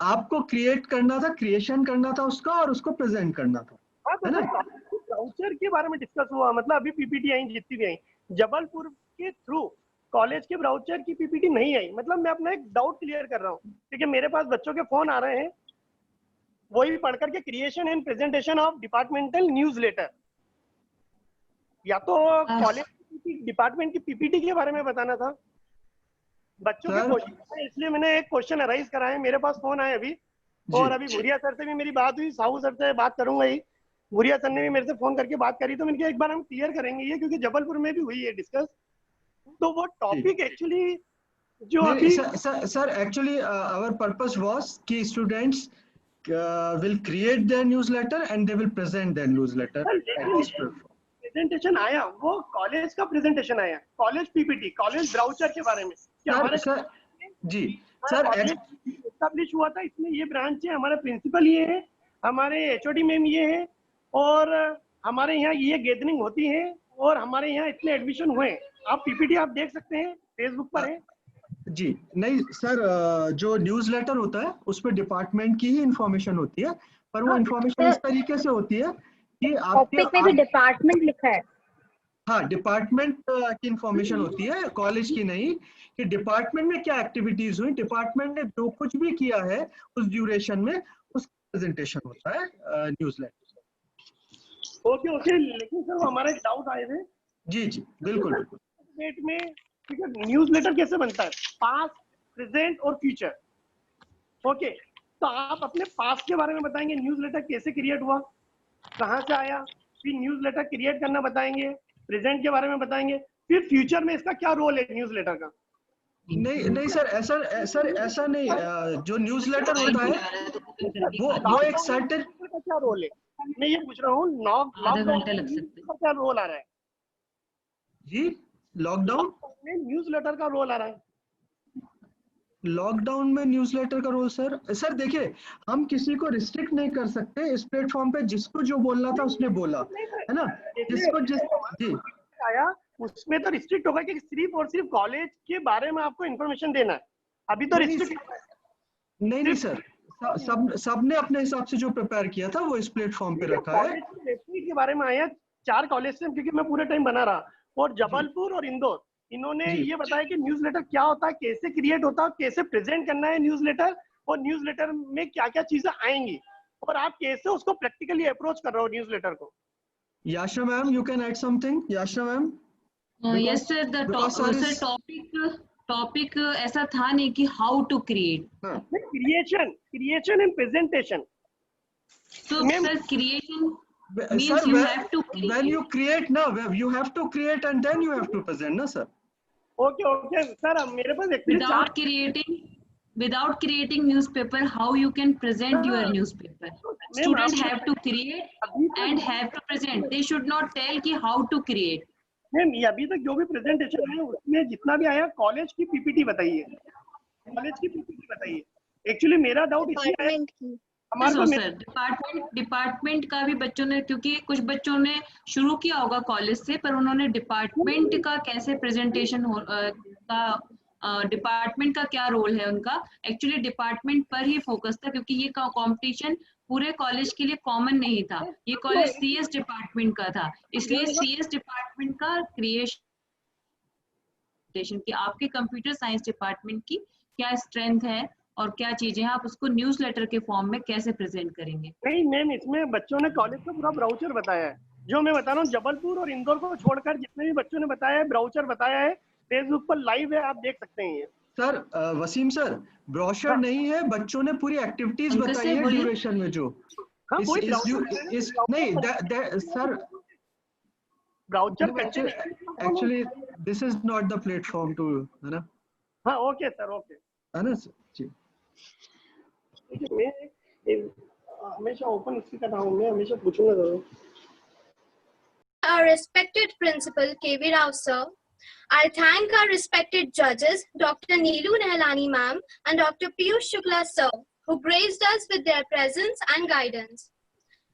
आपको क्रिएट करना था, क्रिएशन करना था उसका और उसको प्रेजेंट करना था. है ना. ब्राउज़र के बारे में डिस्कस हुआ, मतलब अभी पीपीटी आई जितनी भी आई जबलपुर के थ्रू, कॉलेज के ब्राउज़र की पीपीटी नहीं आई. मतलब मैं अपना एक डाउट क्लियर कर रहा हूँ क्योंकि मेरे पास बच्चों के फोन आ रहे हैं, वही पढ़ करके creation and presentation of departmental newsletter. या तो कॉलेज डिपार्टमेंट की पीपीटी के बारे में बताना था बच्चों के क्वेश्चन. इसलिए मैंने एक क्वेश्चन अराइज करा है. मेरे पास फोन आए अभी, और अभी भूरिया सर से भी मेरी बात हुई, साहू सर से बात करूंगा ही. भूरिया सर ने भी मेरे से फोन करके बात करी, तो मैंने कहा एक बार हम क्लियर करेंगे ये, क्योंकि जबलपुर में भी हुई है डिस्कस. तो वो टॉपिक एक्चुअली जो अभी sir actually our purpose was कि students will create their newsletter and they will present their newsletter at this platform. Presentation आया, वो कॉलेज का प्रेजेंटेशन आया, कॉलेज पीपीटी, कॉलेज ब्राउज़र के बारे में. सर जी सर एस्टैब्लिश हुआ था, इसमें ये ब्रांच है, हमारे प्रिंसिपल ये है, हमारे एचओडी मैम ये है, और हमारे यहाँ ये गैदरिंग होती है, और हमारे यहाँ इतने एडमिशन हुए. आप पीपीटी आप देख सकते हैं, फेसबुक पर है. जी नहीं सर, जो न्यूज़लेटर होता है उसमें डिपार्टमेंट की ही इंफॉर्मेशन होती है, पर वो इंफॉर्मेशन इस तरीके से होती है कि टॉपिक में भी डिपार्टमेंट लिखा है. हाँ, डिपार्टमेंट की इंफॉर्मेशन होती है, कॉलेज की नहीं, कि डिपार्टमेंट में क्या एक्टिविटीज हुई, डिपार्टमेंट ने जो कुछ भी किया है उस ड्यूरेशन में उसका प्रेजेंटेशन होता है न्यूज़लेटर। ओके ओके, लेकिन सर हमारा एक डाउट आए थे। जी जी बिल्कुल बिल्कुल। डेट में ठीक है, न्यूज़लेटर कैसे बनता है, पास्ट, प्रेजेंट और फ्यूचर। ओके, तो आप अपने पास्ट के बारे में बताएंगे, न्यूज़लेटर कैसे क्रिएट हुआ, कहाँ से आया, फिर न्यूज़लेटर क्रिएट करना बताएंगे, प्रेजेंट के बारे में बताएंगे, फिर फ्यूचर में इसका क्या रोल है न्यूज़लेटर का। नहीं नहीं सर, ऐसा नहीं, जो न्यूज़लेटर होता है वो एक सर्टेन का क्या रोल है, मैं ये पूछ रहा हूँ। लॉकडाउन का क्या रोल आ रहा है जी, लॉकडाउन में न्यूज़लेटर का रोल आ रहा है। लॉकडाउन में न्यूज़लेटर का रोल सर देखिए, हम किसी को रिस्ट्रिक्ट नहीं कर सकते इस प्लेटफॉर्म पे, जिसको जो बोलना था उसने बोला, है ना, जिसको जी आया उसमें तो रिस्ट्रिक्ट होगा कि सिर्फ और सिर्फ कॉलेज के बारे में आपको इन्फॉर्मेशन देना है, अभी तो रिस्ट्रिक्ट नहीं सर, सबने अपने हिसाब से जो प्रिपेयर किया था वो इस प्लेटफॉर्म पे रखा है। वेबसाइट के बारे में आया 4 कॉलेज से, क्योंकि मैं पूरे टाइम बना रहा, और जबलपुर और इंदौर, इन्होंने ये बताया कि न्यूज़लेटर क्या होता है, कैसे क्रिएट होता है, कैसे प्रेजेंट करना है न्यूज़लेटर, और न्यूज़लेटर में क्या क्या चीजें आएंगी, और आप कैसे उसको प्रैक्टिकली अप्रोच कर रहे हो न्यूज़लेटर को। Yasha ma'am, you can add something. Yasha ma'am. Yes sir, the topic ऐसा था नहीं कि how to create, creation and presentation. So sir, creation means sir, you have to create. When you create, na, you have to create and then you have to present, na sir. Okay, sir. मेरे पास without creating newspaper, how you can present your newspaper? Students have to create and have to present. They should not tell कि how to create. Ma'am, ये अभी तक जो भी presentation है उसमें जितना भी आया कॉलेज की पीपीटी बताइए, कॉलेज की पीपीटी बताइए। एक्चुअली मेरा डाउट इसमें है डिपार्टमेंट का भी बच्चों ने, क्योंकि कुछ बच्चों ने शुरू किया होगा कॉलेज से, पर उन्होंने डिपार्टमेंट का कैसे प्रेजेंटेशन डिपार्टमेंट का क्या रोल है उनका, एक्चुअली डिपार्टमेंट पर ही फोकस था, क्योंकि ये कंपटीशन पूरे कॉलेज के लिए कॉमन नहीं था, ये कॉलेज सीएस डिपार्टमेंट का था, इसलिए सीएस डिपार्टमेंट का क्रिएशन कि आपके कंप्यूटर साइंस डिपार्टमेंट की क्या स्ट्रेंथ है और क्या चीजें हैं, आप उसको न्यूज़लेटर के फॉर्म में कैसे प्रेजेंट करेंगे। नहीं मैम, इसमें बच्चों ने कॉलेज का पूरा ब्राउचर बताया है, जो मैं बता रहा हूँ जबलपुर और इंदौर को छोड़कर जितने भी बच्चों ने बताया है, ब्राउचर बताया है, फेसबुक पर लाइव है, आप देख सकते हैं। सर वसीम सर, ब्रोशर नहीं है, बच्चों ने पूरी एक्टिविटीज बताई है ड्यूरेशन में जो नहीं sir, brochure actually this is not the platform to, है ना। हाँ ओके सर, ओके है ना सर जी। मैं हमेशा ओपन उसी का नाम, मैं हमेशा पूछूंगा जरूर। Our respected principal KV Rao sir, I thank our respected judges Dr. Neelu Nehlani ma'am and Dr. Piyush Shukla sir, who graced us with their presence and guidance.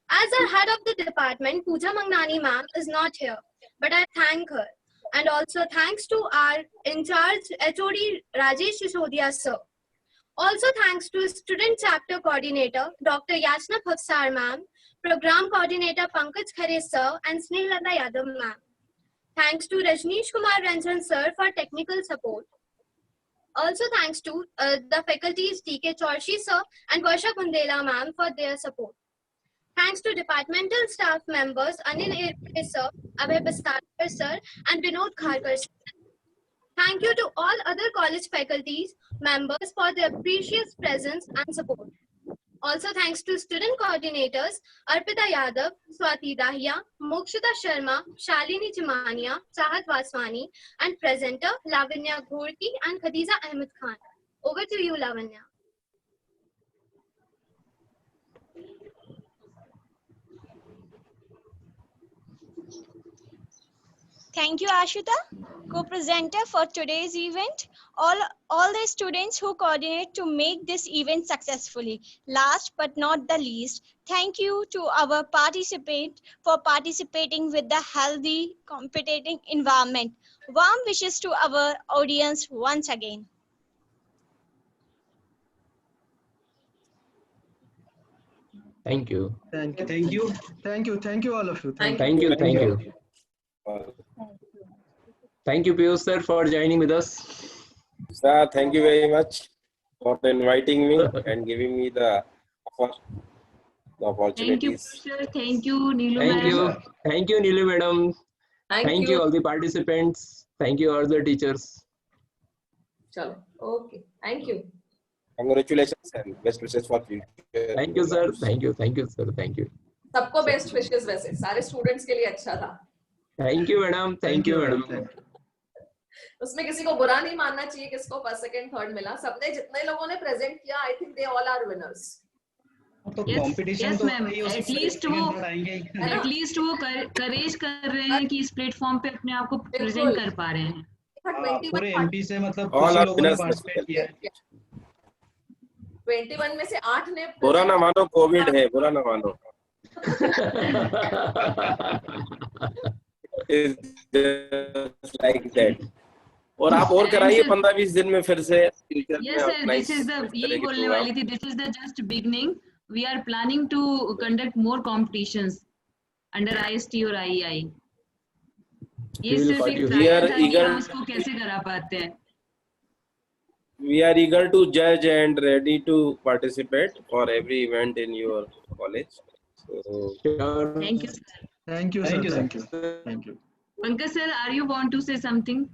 As our head of the department, Pooja Mangnani ma'am is not here, but I thank her, and also thanks to our in charge HOD Rajesh Sisodia sir. Also thanks to student chapter coordinator Dr. Yashna Bhavsar ma'am, program coordinator Pankaj Khare sir and Snehlata Yadav ma'am. Thanks to Rajneesh Kumar Ranjan sir for technical support. Also thanks to the faculties TK Chorshi sir and Varsha Bundela ma'am for their support. Thanks to departmental staff members Anil Irpe sir, Abhay Bastarkar sir and Vinod Kharkar sir. Thank you to all other college faculties members for their precious presence and support. Also thanks to student coordinators Arpita Yadav, Swati Dahiya, Mokshita Sharma, Shalini Chimania, Chahat Vaswani and presenter Lavanya Ghorki and Khadija Ahmed Khan. Over to you, Lavanya. Thank you, Ashita, co-presenter for today's event. All the students who coordinate to make this event successfully. Last but not the least, thank you to our participant for participating with the healthy, competitive environment. Warm wishes to our audience once again. Thank you. Thank you all of you. Thank you. Thank you, Piyush sir, for joining with us. Sir, thank you very much for inviting me and giving me the opportunities. Thank you, sir. Thank you, Neelu Thank ma'am. you. Thank you, Neelu madam. Thank you. all the participants. Thank you, all the teachers. चलो, okay. Thank you. Congratulations and best wishes for future. Thank you, sir. Thank you, sir. Thank you. सबको best wishes वैसे सारे students के लिए अच्छा था. Thank you, madam. Thank you, madam. उसमें किसी को बुरा नहीं मानना चाहिए किसको फर्स्ट सेकंड थर्ड मिला. सबने जितने लोगों ने प्रेजेंट किया I think they all are winners. तो कंपटीशन yes, तो ma'am. एटलीस्ट वो करेज कर रहे हैं कि इस प्लेटफॉर्म पे अपने आप को प्रेजेंट कर पा रहे हैं. पूरे एमपी से मतलब All कुछ are लोगों ने winners. पार्टिसिपेट किया है. 21 में से 8 ने बुरा ना मानो, कोविड है, बुरा ना मानो. It's like that. और आप और कराइए 15-20 दिन में फिर से. Yes, sir. This is the यही बोलने वाली थी. This is the just beginning. We are planning to conduct more competitions under IST और IEI. ये सिर्फ एक ट्रायल था कि हम इसको कैसे करा पाते हैं. We are eager to judge and ready to participate for every event in your college. So, Thank you, sir. Thank you, sir. Thank you. Pankaj sir, are you want to say something?